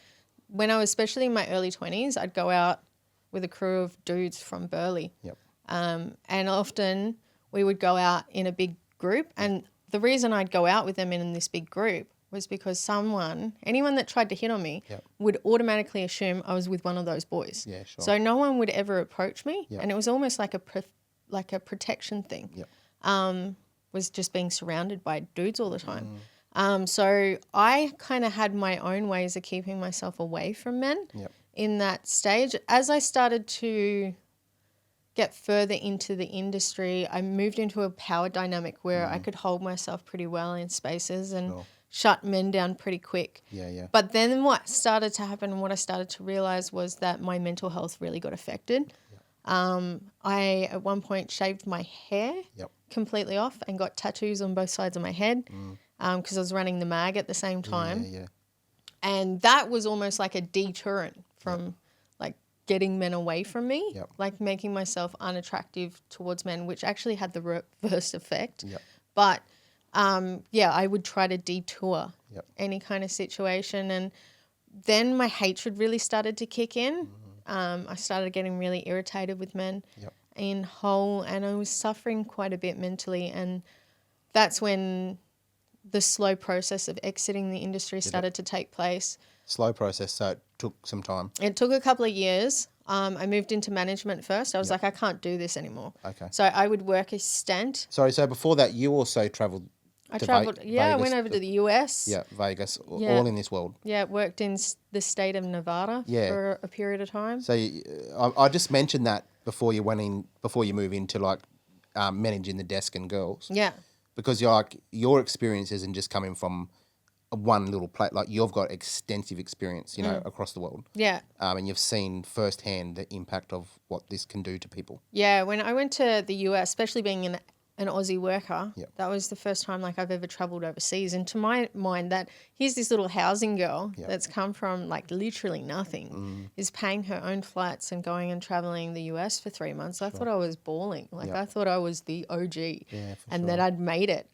when I was especially in my early 20s, I'd go out with a crew of dudes from Burleigh. Yep. And often we would go out in a big group. And the reason I'd go out with them in this big group was because anyone that tried to hit on me would automatically assume I was with one of those boys. Yeah, sure. So no one would ever approach me. And it was almost like a protection thing. Was just being surrounded by dudes all the time. So I kind of had my own ways of keeping myself away from men in that stage. As I started to get further into the industry, I moved into a power dynamic where I could hold myself pretty well in spaces and shut men down pretty quick. But then what started to happen and what I started to realize was that my mental health really got affected. I, at one point, shaved my hair completely off and got tattoos on both sides of my head because I was running the mag at the same time. And that was almost like a deterrent from like getting men away from me, like making myself unattractive towards men, which actually had the reverse effect. But I would try to detour any kind of situation. And then my hatred really started to kick in. I started getting really irritated with men in whole, and I was suffering quite a bit mentally. And that's when the slow process of exiting the industry started to take place. Slow process, so it took some time. It took a couple of years. I moved into management first. I was like, I can't do this anymore. Okay. So I would work a stint. Sorry, so before that, you also travelled to Vegas. I went over to the US. Yeah, Vegas, all in this world. Yeah, worked in the state of Nevada for a period of time. So I just mentioned that before you move into like managing the desk and girls. Yeah. Because your experience isn't just coming from one little place. Like you've got extensive experience, across the world. Yeah. And you've seen firsthand the impact of what this can do to people. Yeah, when I went to the US, especially being an Aussie worker, that was the first time like I've ever travelled overseas. And to my mind, that here's this little housing girl that's come from like literally nothing, is paying her own flights and going and travelling the US for 3 months. I thought I was balling. Like I thought I was the OG and that I'd made it.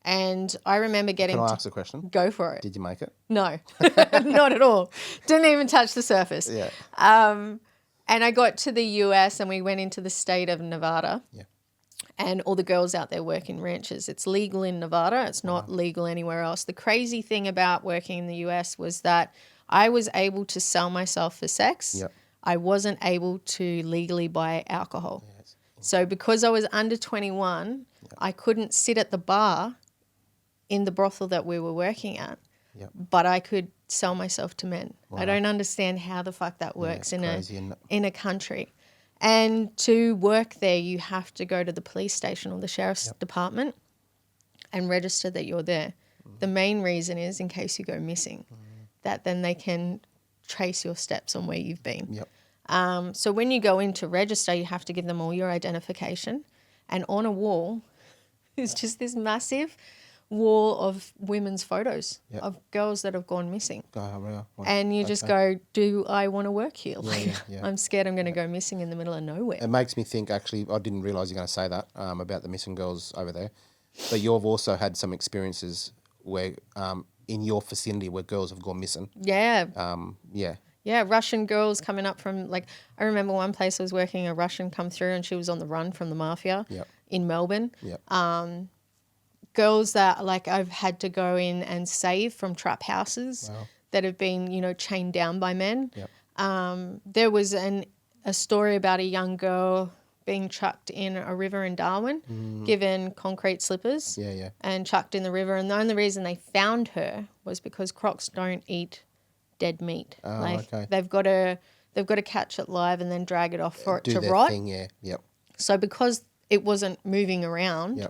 And I remember getting... Can I ask a question? Go for it. Did you make it? No, not at all. Didn't even touch the surface. Yeah. And I got to the US and we went into the state of Nevada. Yeah. And all the girls out there work in ranches. It's legal in Nevada. It's not legal anywhere else. The crazy thing about working in the US was that I was able to sell myself for sex. Yep. I wasn't able to legally buy alcohol. Yes. So because I was under 21, I couldn't sit at the bar in the brothel that we were working at, but I could sell myself to men. Wow. I don't understand how the fuck that works in a country. And to work there, you have to go to the police station or the sheriff's department and register that you're there. The main reason is in case you go missing, that then they can trace your steps on where you've been. So when you go in to register, you have to give them all your identification. And on a wall is just this massive wall of women's photos of girls that have gone missing. And you just go, do I want to work here? I'm scared I'm going to go missing in the middle of nowhere. It makes me think, actually, I didn't realise you were going to say that about the missing girls over there. But you've also had some experiences where in your vicinity where girls have gone missing. Yeah. Yeah, Russian girls coming up from, like, I remember one place I was working, a Russian come through and she was on the run from the mafia in Melbourne. Girls that, like, I've had to go in and save from trap houses that have been, chained down by men. There was a story about a young girl being chucked in a river in Darwin, given concrete slippers and chucked in the river. And the only reason they found her was because crocs don't eat dead meat. They've got to catch it live and then drag it off for it to rot. So because it wasn't moving around,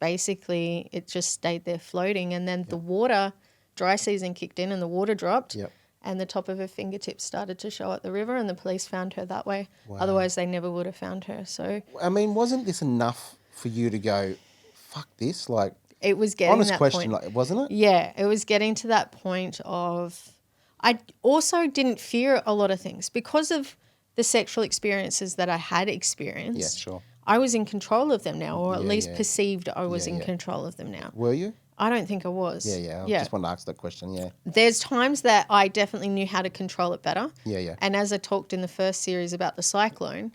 basically it just stayed there floating, and then the water, dry season kicked in and the water dropped and the top of her fingertips started to show at the river, and the police found her that way. Otherwise they never would have found her. So I mean, wasn't this enough for you to go, fuck this? Like, it was getting honest that question, point. like, wasn't it? Yeah, it was getting to that point of, I also didn't fear a lot of things because of the sexual experiences that I had experienced. Yeah, sure. I was in control of them now, or at least perceived I was in control of them now. Were you? I don't think I was. I just wanted to ask that question, There's times that I definitely knew how to control it better. Yeah. And as I talked in the first series about the cyclone,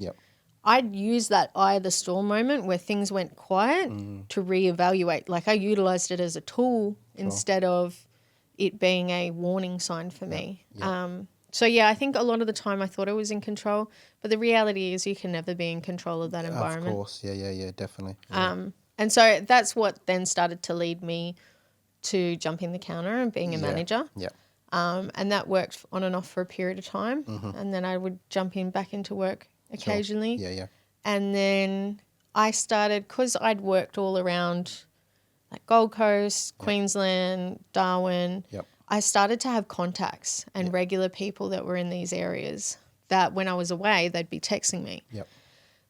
I'd use that eye of the storm moment where things went quiet to reevaluate. Like I utilized it as a tool instead of it being a warning sign for me. So yeah, I think a lot of the time I thought I was in control, but the reality is you can never be in control of that environment. Of course. Yeah, definitely. Yeah. And so that's what then started to lead me to jumping the counter and being a manager. Yeah. And that worked on and off for a period of time. And then I would jump back into work occasionally. Yeah. And then I started, because I'd worked all around like Gold Coast, Queensland, Darwin. Yep. I started to have contacts and regular people that were in these areas that when I was away, they'd be texting me. Yep.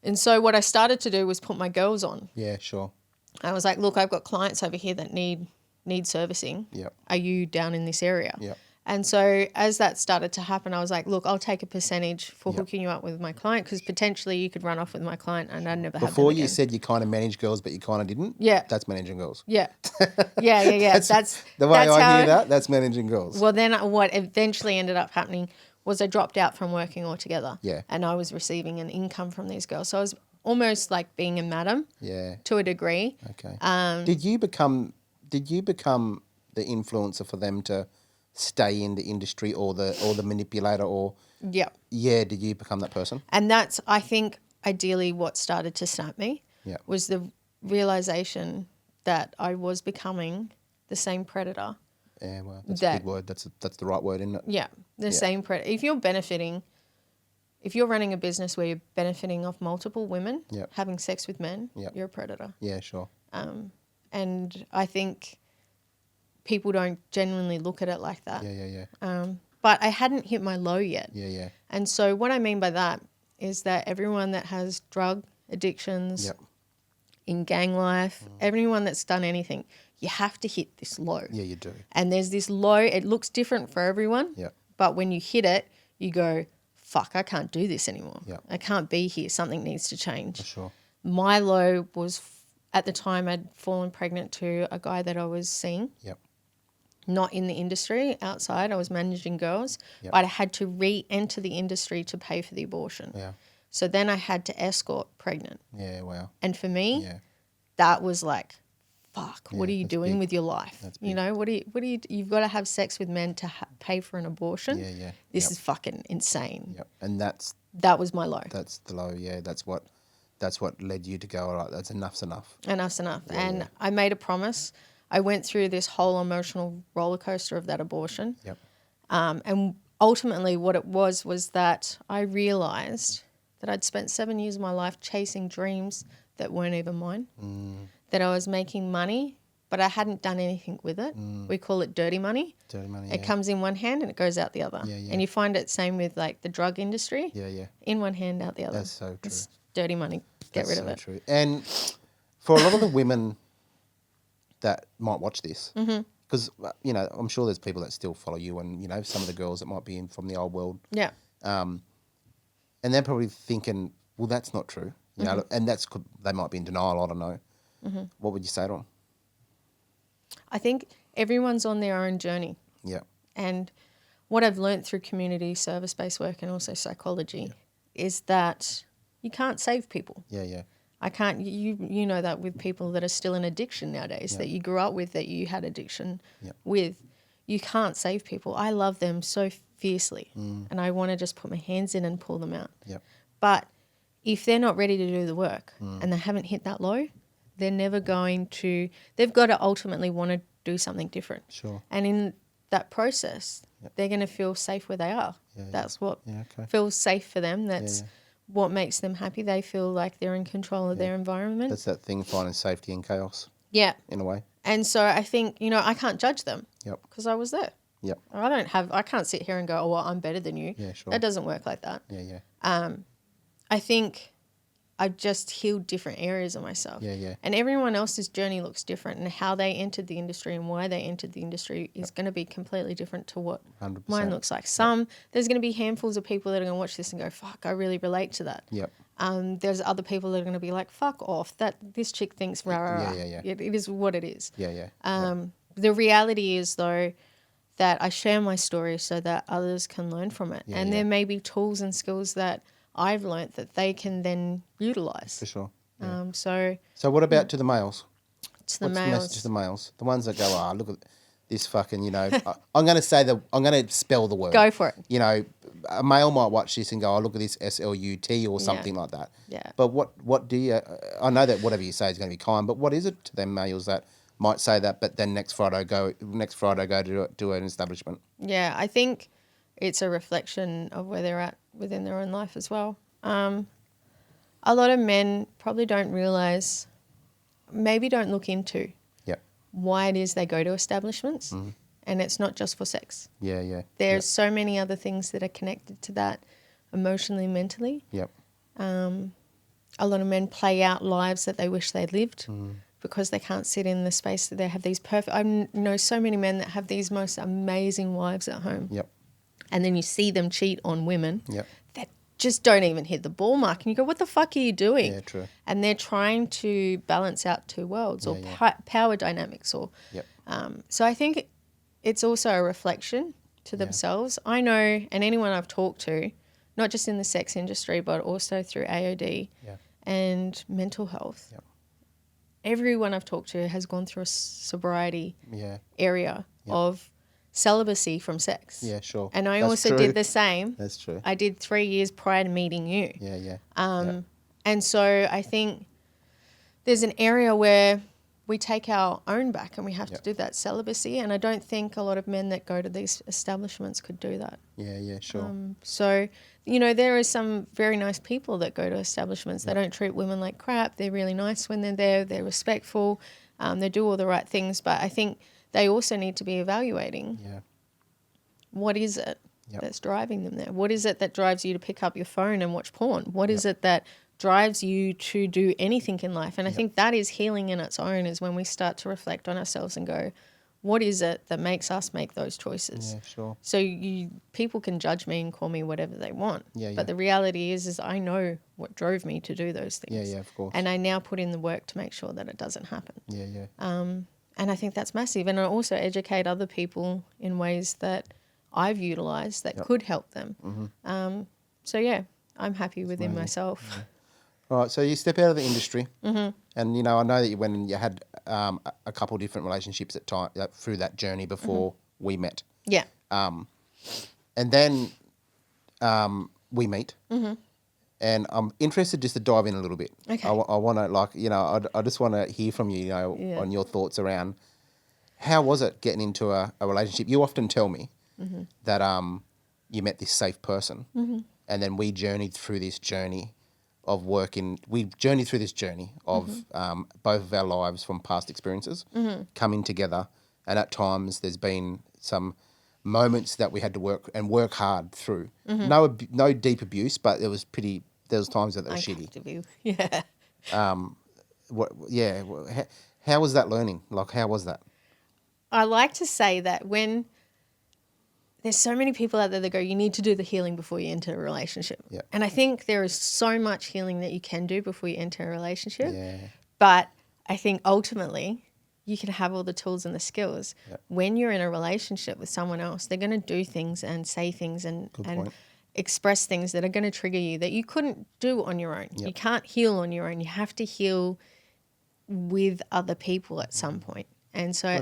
And so what I started to do was put my girls on. Yeah, sure. I was like, look, I've got clients over here that need servicing. Yep. Are you down in this area? Yep. And so as that started to happen, I was like, look, I'll take a percentage for hooking you up with my client because potentially you could run off with my client and I'd never have them Before again. you said you kind of manage girls, but you kind of didn't? Yeah. That's managing girls. Yeah. That's The way that's I how hear that, that's managing girls. Well, then what eventually ended up happening was I dropped out from working altogether. Yeah. And I was receiving an income from these girls. So I was almost like being a madam. Yeah. To a degree. Okay. Did you become the influencer for them to stay in the industry or the manipulator or Yeah. did you become that person? And that's, I think, ideally what started to snap me was the realization that I was becoming the same predator. Yeah, well, that's a big word. That's the right word, isn't it? Yeah, same predator. If you're running a business where you're benefiting off multiple women having sex with men, you're a predator. Yeah, sure. And I think people don't genuinely look at it like that. Yeah. But I hadn't hit my low yet. Yeah. And so what I mean by that is that everyone that has drug addictions, in gang life, everyone that's done anything, you have to hit this low. Yeah, you do. And there's this low, it looks different for everyone. Yeah. But when you hit it, you go, fuck, I can't do this anymore. Yeah. I can't be here. Something needs to change. For sure. My low was, at the time, I'd fallen pregnant to a guy that I was seeing. Yep. Not in the industry, outside. I was managing girls. Yep. But I had to re-enter the industry to pay for the abortion. Yeah. So then I had to escort pregnant. Yeah, wow. And for me, that was like, fuck, what are you doing big. with your life? That's You know, you've got to have sex with men to pay for an abortion. Yeah. This is fucking insane. Yep. And That was my low. that's the low, yeah. That's what led you to go, all right, that's enough's enough. Enough's enough. And I made a promise. I went through this whole emotional roller coaster of that abortion. Yep. And ultimately what it was that I realised that I'd spent 7 years of my life chasing dreams that weren't even mine, that I was making money, but I hadn't done anything with it. We call it dirty money. Dirty money, It comes in one hand and it goes out the other. Yeah. And you find it same with like the drug industry. Yeah. In one hand, out the other. That's so true. It's dirty money. Get rid of it. True. And for a lot of the women that might watch this, because, I'm sure there's people that still follow you and, some of the girls that might be in from the old world. Yeah. And they're probably thinking, well, that's not true. And they might be in denial, I don't know. What would you say to them? I think everyone's on their own journey. Yeah. And what I've learned through community service-based work and also psychology is that you can't save people. Yeah. I can't, you know that with people that are still in addiction nowadays, that you grew up with, that you had addiction with, you can't save people. I love them so fiercely and I want to just put my hands in and pull them out. Yep. But if they're not ready to do the work and they haven't hit that low, they're never going to, they've got to ultimately want to do something different. Sure. And in that process, they're going to feel safe where they are. That's what feels safe for them. That's what makes them happy. They feel like they're in control of their environment. That's that thing, finding safety in chaos. Yeah. In a way. And so I think, I can't judge them. Yep. Because I was there. Yep. I can't sit here and go, oh, well, I'm better than you. Yeah, sure. That doesn't work like that. Yeah. I think I just healed different areas of myself. Yeah. And everyone else's journey looks different, and how they entered the industry and why they entered the industry is going to be completely different to what 100%. mine looks like. There's going to be handfuls of people that are going to watch this and go, fuck, I really relate to that. Yep. There's other people that are going to be like, fuck off, this chick thinks rah, rah, rah. Yeah. It is what it is. Yeah. The reality is, though, that I share my story so that others can learn from it. And there may be tools and skills that I've learnt that they can then utilise. For sure. So what about to the males? to the What's the message to males. the males? The ones that go, look at this fucking, I'm going to I'm going to spell the word. Go for it. A male might watch this and go, look at this SLUT or something like that. Yeah. But what do you, I know that whatever you say is going to be kind, but what is it to them males that might say that, but then next Friday go to an establishment? Yeah, I think it's a reflection of where they're at within their own life as well. A lot of men probably don't realise, maybe don't look into Yep. why it is they go to establishments. And it's not just for sex. Yeah. There's so many other things that are connected to that emotionally, mentally. Yep. A lot of men play out lives that they wish they'd lived because they can't sit in the space that they have these perfect... I know so many men that have these most amazing wives at home. Yep. And then you see them cheat on women Yep. that just don't even hit the ball mark. And you go, what the fuck are you doing? Yeah, true. And they're trying to balance out two worlds or power dynamics. Or Yep. So I think it's also a reflection to themselves. I know, and anyone I've talked to, not just in the sex industry, but also through AOD and mental health, everyone I've talked to has gone through a sobriety area of celibacy from sex. Yeah, sure. And I That's also true. did the same. That's true. I did 3 years prior to meeting you. Yeah. And so I think there's an area where we take our own back and we have to do that celibacy. And I don't think a lot of men that go to these establishments could do that. Yeah, sure. So, there are some very nice people that go to establishments. They don't treat women like crap. They're really nice when they're there. They're respectful. They do all the right things. But I think they also need to be evaluating what is it that's driving them there? What is it that drives you to pick up your phone and watch porn? What is it that drives you to do anything in life? And I think that is healing in its own, is when we start to reflect on ourselves and go, what is it that makes us make those choices? Yeah, sure. So people can judge me and call me whatever they want. Yeah. But the reality is I know what drove me to do those things. Yeah, of course. And I now put in the work to make sure that it doesn't happen. Yeah. And I think that's massive. And I also educate other people in ways that I've utilised that could help them. So, I'm happy within myself. Yeah. All right, so you step out of the industry, and I know that you went and you had a couple of different relationships at time through that journey before we met. Yeah. And then we meet, and I'm interested just to dive in a little bit. Okay. I want to I just want to hear from you, on your thoughts around how was it getting into a relationship. You often tell me that you met this safe person, and then we journeyed through this journey of working. We journeyed through this journey of both of our lives from past experiences coming together, and at times there's been some moments that we had to work hard through. No deep abuse, but there was times that were shitty. Yeah. How was that learning? Like, how was that? I like to say that when there's so many people out there that go, you need to do the healing before you enter a relationship. Yeah. And I think there is so much healing that you can do before you enter a relationship. Yeah. But I think ultimately you can have all the tools and the skills. Yeah. When you're in a relationship with someone else, they're going to do things and say things and express things that are going to trigger you that you couldn't do on your own. Yep. You can't heal on your own. You have to heal with other people at some point. And so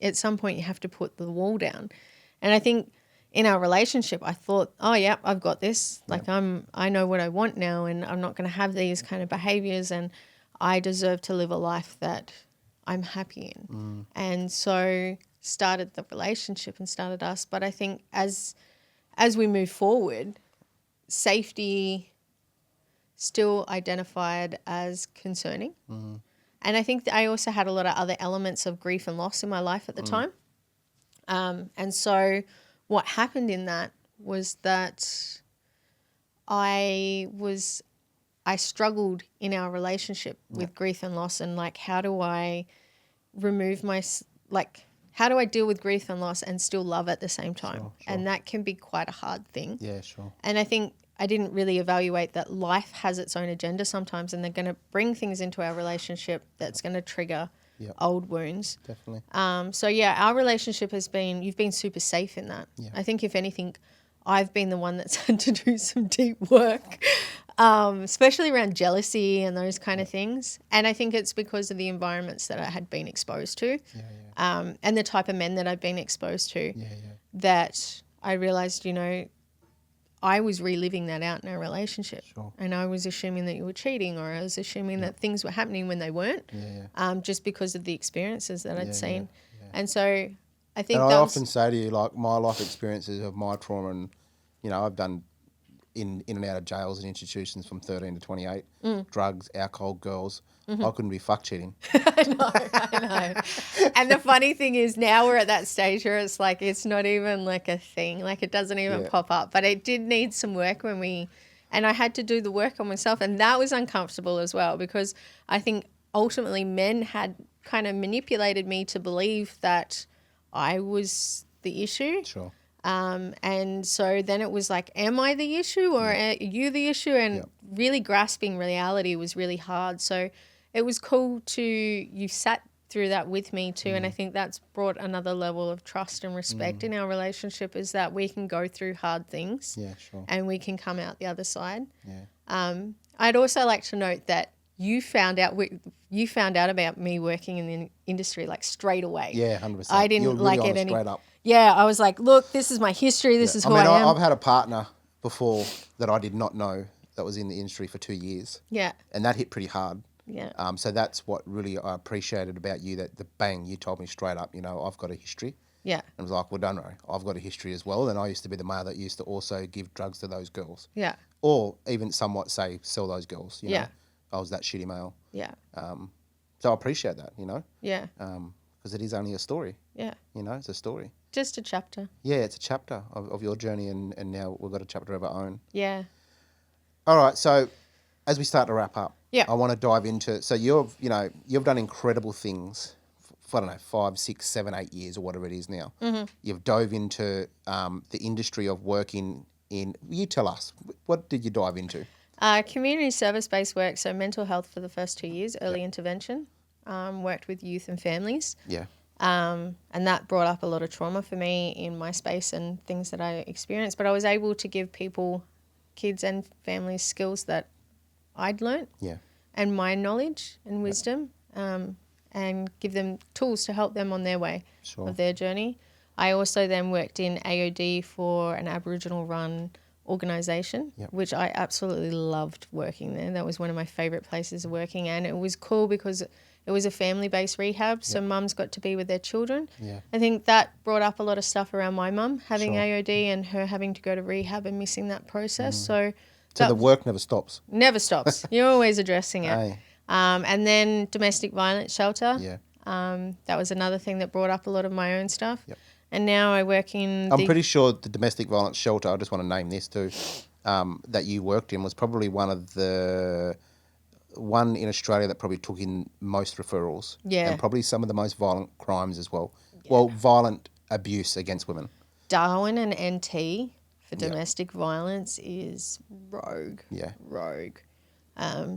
at some point you have to put the wall down. And I think in our relationship, I thought, oh, yeah, I've got this. Like I know what I want now, and I'm not going to have these kind of behaviors, and I deserve to live a life that I'm happy in. And so started the relationship and started us. But I think as we move forward, safety still identified as concerning. And I think that I also had a lot of other elements of grief and loss in my life at the time. And so what happened in that was that I struggled in our relationship with grief and loss, and like, how do I how do I deal with grief and loss and still love at the same time? Sure. And that can be quite a hard thing. Yeah, sure. And I think I didn't really evaluate that life has its own agenda sometimes, and they're going to bring things into our relationship that's going to trigger old wounds. Definitely. So, our relationship you've been super safe in that. Yeah. I think if anything, I've been the one that's had to do some deep work, especially around jealousy and those kind of things. And I think it's because of the environments that I had been exposed to, and the type of men that I've been exposed to, that I realised, you know, I was reliving that out in our relationship. Sure. And I was assuming that you were cheating, or I was assuming that things were happening when they weren't, just because of the experiences that I'd seen. And so I think and that I was... often say to you, like, my life experiences of my trauma, and, you know, I've done in and out of jails and institutions from 13 to 28, drugs, alcohol, girls. I couldn't be fuck cheating. I know. And the funny thing is now we're at that stage where it's like it's not even like a thing. Like it doesn't even pop up. But it did need some work and I had to do the work on myself. And that was uncomfortable as well, because I think ultimately men had kind of manipulated me to believe that I was the issue. Sure. And so then it was like, am I the issue or are you the issue? And really grasping reality was really hard. So it was cool you sat through that with me too. And I think that's brought another level of trust and respect in our relationship, is that we can go through hard things and we can come out the other side. I'd also like to note that you found out about me working in the industry like straight away. Yeah, 100%. I didn't You're really like it honest, any. straight up. Yeah, I was like, look, this is my history. This is who I am. I've had a partner before that I did not know that was in the industry for 2 years. Yeah. And that hit pretty hard. Yeah. So that's what really I appreciated about you, that you told me straight up, you know, I've got a history. Yeah. And I was like, well, don't worry, I've got a history as well. And I used to be the male that used to also give drugs to those girls. Yeah. Or even somewhat say sell those girls, you know. Yeah. I was that shitty male. Yeah. So I appreciate that, you know. Yeah. Because it is only a story. Yeah. You know, it's a story. Just a chapter. Yeah, it's a chapter of your journey, and now we've got a chapter of our own. Yeah. All right, so as we start to wrap up, Yeah. I want to dive into, so you've done incredible things for, I don't know, 5, 6, 7, 8 years or whatever it is now. Mm-hmm. You've dove into the industry of working in, you tell us, what did you dive into? Community service-based work, so mental health for the first 2 years, early intervention, worked with youth and families. Yeah. And that brought up a lot of trauma for me in my space and things that I experienced. But I was able to give people, kids and families, skills that I'd learnt, and my knowledge and wisdom, and give them tools to help them on their way of their journey. I also then worked in AOD for an Aboriginal-run organisation, which I absolutely loved working there. That was one of my favourite places of working, and it was cool because it was a family-based rehab, so mums got to be with their children. Yeah. I think that brought up a lot of stuff around my mum having AOD and her having to go to rehab and missing that process. So the work never stops. Never stops. You're always addressing it. And then domestic violence shelter. Yeah. That was another thing that brought up a lot of my own stuff. Yep. And now I work in I'm pretty sure the domestic violence shelter, I just want to name this too, that you worked in was probably one in Australia that probably took in most referrals. Yeah. And probably some of the most violent crimes as well. Yeah. Well, violent abuse against women. Darwin and NT for domestic violence is rogue. Yeah. Rogue.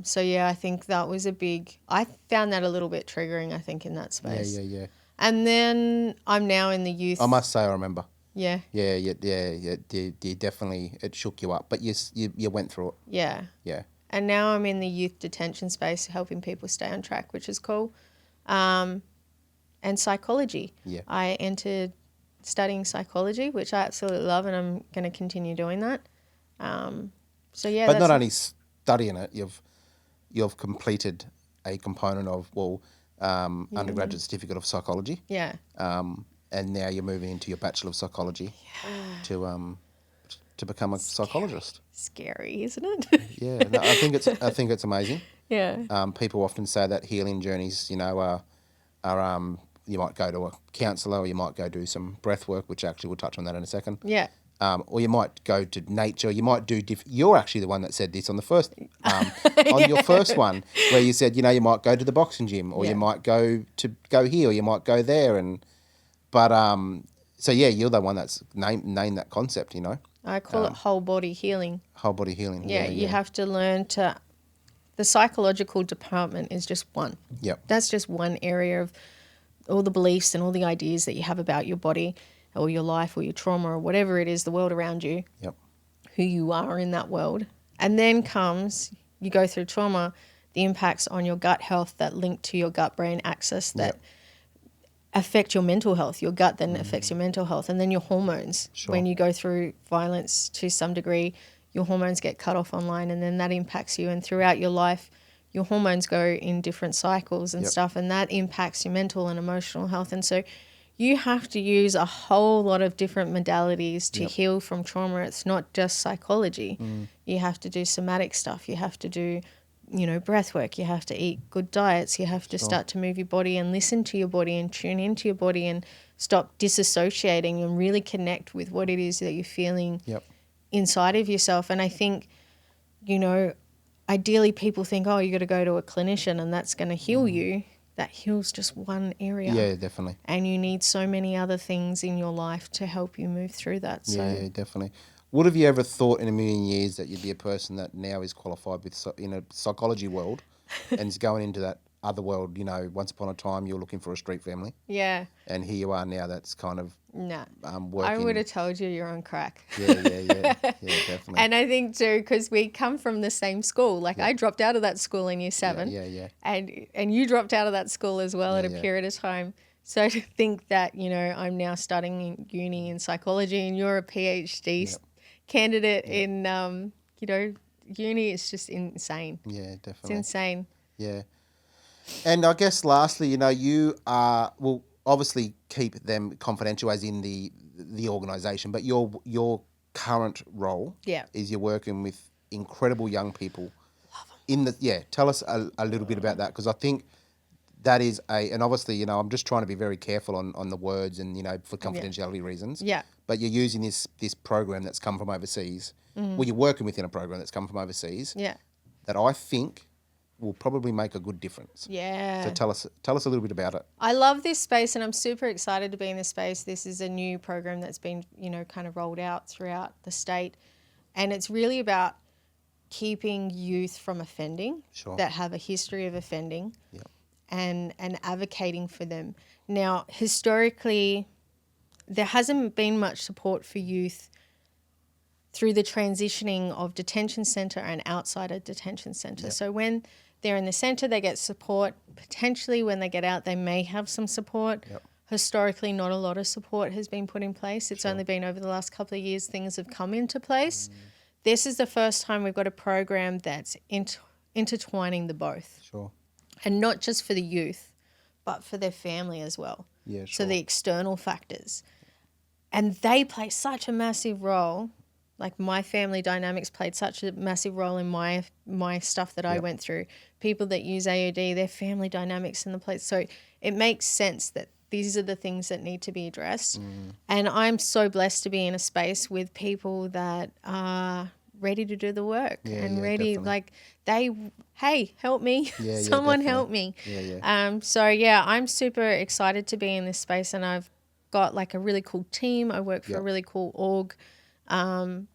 So, yeah, I think that was I found that a little bit triggering, I think, in that space. Yeah. And then I'm now in the youth. I must say I remember. Yeah. Yeah. You definitely, it shook you up, but you went through it. Yeah. Yeah. And now I'm in the youth detention space, helping people stay on track, which is cool. And psychology. Yeah. I entered studying psychology, which I absolutely love, and I'm going to continue doing that. So, yeah. But not only studying it, you've completed a component of, undergraduate certificate of psychology. Yeah. And now you're moving into your Bachelor of Psychology to become a psychologist. Scary, isn't it? Yeah, no, I think it's amazing. Yeah. People often say that healing journeys, are you might go to a counsellor, or you might go do some breath work, which actually we'll touch on that in a second. Yeah. Or you might go to nature. You might do you're actually the one that said this on the first your first one, where you said, you might go to the boxing gym, or you might go here, or you might go there, so you're the one that's named that concept, I call it whole body healing. Whole body healing. Yeah, you have to learn the psychological department is just one. Yep. That's just one area of all the beliefs and all the ideas that you have about your body. or your life or your trauma or whatever it is, the world around you, Yep. who you are in that world. And then comes, you go through trauma, the impacts on your gut health that link to your gut-brain axis that Yep. affect your mental health. Your gut then affects your mental health. And then your hormones. Sure. When you go through violence to some degree, your hormones get cut off online, and then that impacts you. And throughout your life, your hormones go in different cycles and Yep. stuff, and that impacts your mental and emotional health. And so you have to use a whole lot of different modalities to Yep. heal from trauma. It's not just psychology. You have to do somatic stuff. You have to do, breath work. You have to eat good diets. You have to start to move your body and listen to your body and tune into your body and stop disassociating and really connect with what it is that you're feeling Yep. inside of yourself. And I think, ideally people think, oh, you got to go to a clinician and that's going to heal you. That heals just one area. Yeah, definitely. And you need so many other things in your life to help you move through that. So Yeah, definitely. Would have you ever thought in a million years that you'd be a person that now is qualified with in a psychology world and is going into that other world? Once upon a time you're looking for a street family, yeah, and here you are now. That's kind of nah. working. I would have told you you're on crack. Yeah, definitely. And I think too, because we come from the same school. Like I dropped out of that school in year 7. Yeah. And you dropped out of that school as well at a yeah. period of time. So to think that, I'm now studying in uni in psychology and you're a PhD candidate in, uni, it's just insane. Yeah, It's definitely. insane. Yeah. And I guess lastly, you will obviously keep them confidential as in the organisation, but your current role Yeah. is you're working with incredible young people. Tell us a little bit about that, because I think that is and obviously, I'm just trying to be very careful on the words and, for confidentiality reasons. Yeah. But you're using this program that's come from overseas. Well, you're working within a program that's come from overseas. Yeah. That I think will probably make a good difference. Yeah. So tell us a little bit about it. I love this space and I'm super excited to be in this space. This is a new program that's been, kind of rolled out throughout the state. And it's really about keeping youth from offending that have a history of offending and advocating for them. Now, historically, there hasn't been much support for youth through the transitioning of detention centre and outside a detention centre. So when they're in the centre, they get support. Potentially when they get out, they may have some support. Historically, not a lot of support has been put in place. It's only been over the last couple of years things have come into place. This is the first time we've got a program that's intertwining the both. Sure. And not just for the youth, but for their family as well. Yeah, sure. So the external factors. And they play such a massive role. Like my family dynamics played such a massive role in my stuff that I went through. People that use AOD, their family dynamics in the place. So it makes sense that these are the things that need to be addressed. And I'm so blessed to be in a space with people that are ready to do the work and ready, definitely. hey, help me. Someone help me. I'm super excited to be in this space, and I've got like a really cool team. I work for a really cool org. And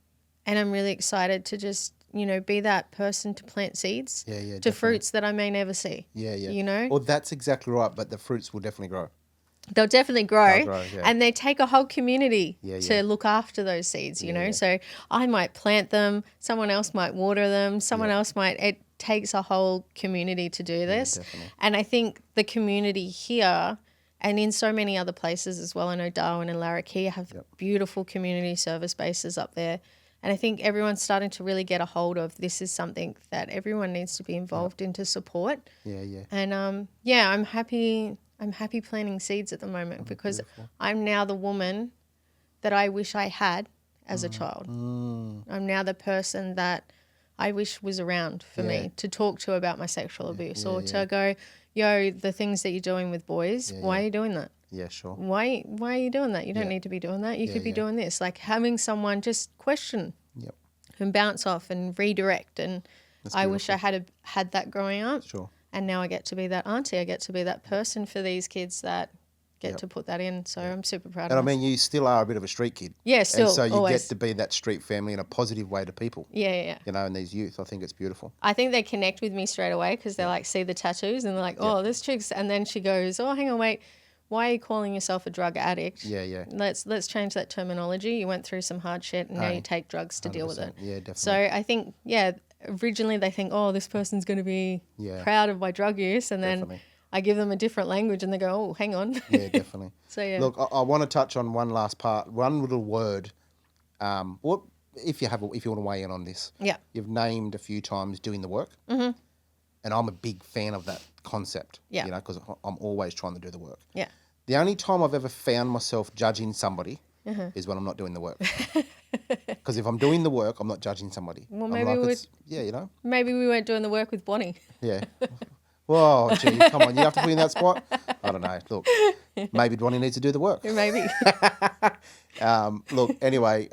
I'm really excited to just, be that person to plant seeds to definitely. fruits that I may never see. Well, that's exactly right, but the fruits will definitely grow. They'll definitely grow, yeah. and they take a whole community to look after those seeds, So I might plant them, someone else might water them, someone else might, it takes a whole community to do this. And I think the community here and in so many other places as well, I know Darwin and Larrakia have beautiful community service bases up there. And I think everyone's starting to really get a hold of this is something that everyone needs to be involved in to support. And I'm happy planting seeds at the moment because I'm now the woman that I wish I had as a child. I'm now the person that I wish was around for me to talk to about my sexual abuse or to go, yo, the things that you're doing with boys, why are you doing that? Yeah, sure. Why are you doing that? You don't need to be doing that. You could be doing this. Like having someone just question and bounce off and redirect. And I wish I had that growing up. Sure. And now I get to be that auntie. I get to be that person for these kids that get to put that in. So I'm super proud of And I mean, you still are a bit of a street kid. Yeah, still, and so you always. get to be that street family in a positive way to people. Yeah. And these youth, I think it's beautiful. I think they connect with me straight away because they like see the tattoos and they're like, oh, this chick's, and then she goes, oh, hang on, wait, why are you calling yourself a drug addict? Yeah. Let's change that terminology. You went through some hard shit and now you Aye. take drugs to deal with it. 100%. Yeah, definitely. So I think, originally they think, oh, this person's going to be Yeah. proud of my drug use, and then Definitely. I give them a different language and they go, oh, hang on. Yeah, definitely. So yeah. Look, I want to touch on one last part, one little word. What if you want to weigh in on this? Yeah. You've named a few times doing the work, and I'm a big fan of that concept. Yeah. You know, because I'm always trying to do the work. Yeah. The only time I've ever found myself judging somebody is when I'm not doing the work. Because if I'm doing the work, I'm not judging somebody. Well, I'm maybe you know. maybe we weren't doing the work with Bonnie. Yeah. Whoa, gee, come on. You have to put in that spot? I don't know. Look, maybe Donnie needs to do the work. Maybe. Look, anyway,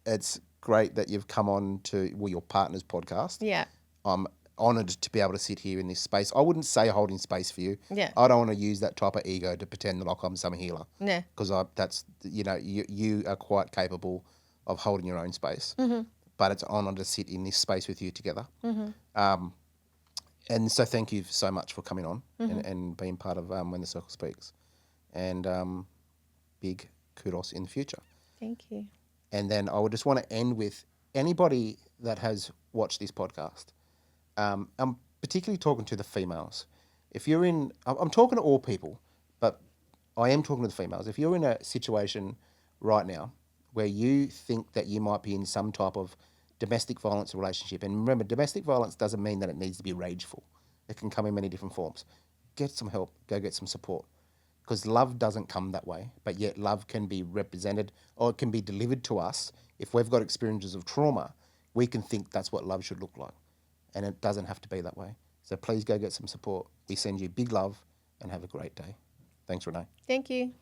it's great that you've come on to your partner's podcast. Yeah. I'm honoured to be able to sit here in this space. I wouldn't say holding space for you. Yeah. I don't want to use that type of ego to pretend that like I'm some healer. Yeah. Because you are quite capable of holding your own space. Mm-hmm. But it's an honour to sit in this space with you together. Mm-hmm. And so thank you so much for coming on and being part of When the Circle Speaks. And big kudos in the future. Thank you. And then I would just want to end with anybody that has watched this podcast. I'm particularly talking to the females. If you're I'm talking to all people, but I am talking to the females. If you're in a situation right now where you think that you might be in some type of domestic violence relationship, and remember, domestic violence doesn't mean that it needs to be rageful. It can come in many different forms. Get some help. Go get some support. Because love doesn't come that way, but yet love can be represented or it can be delivered to us. If we've got experiences of trauma, we can think that's what love should look like. And it doesn't have to be that way. So please go get some support. We send you big love and have a great day. Thanks, Renee. Thank you.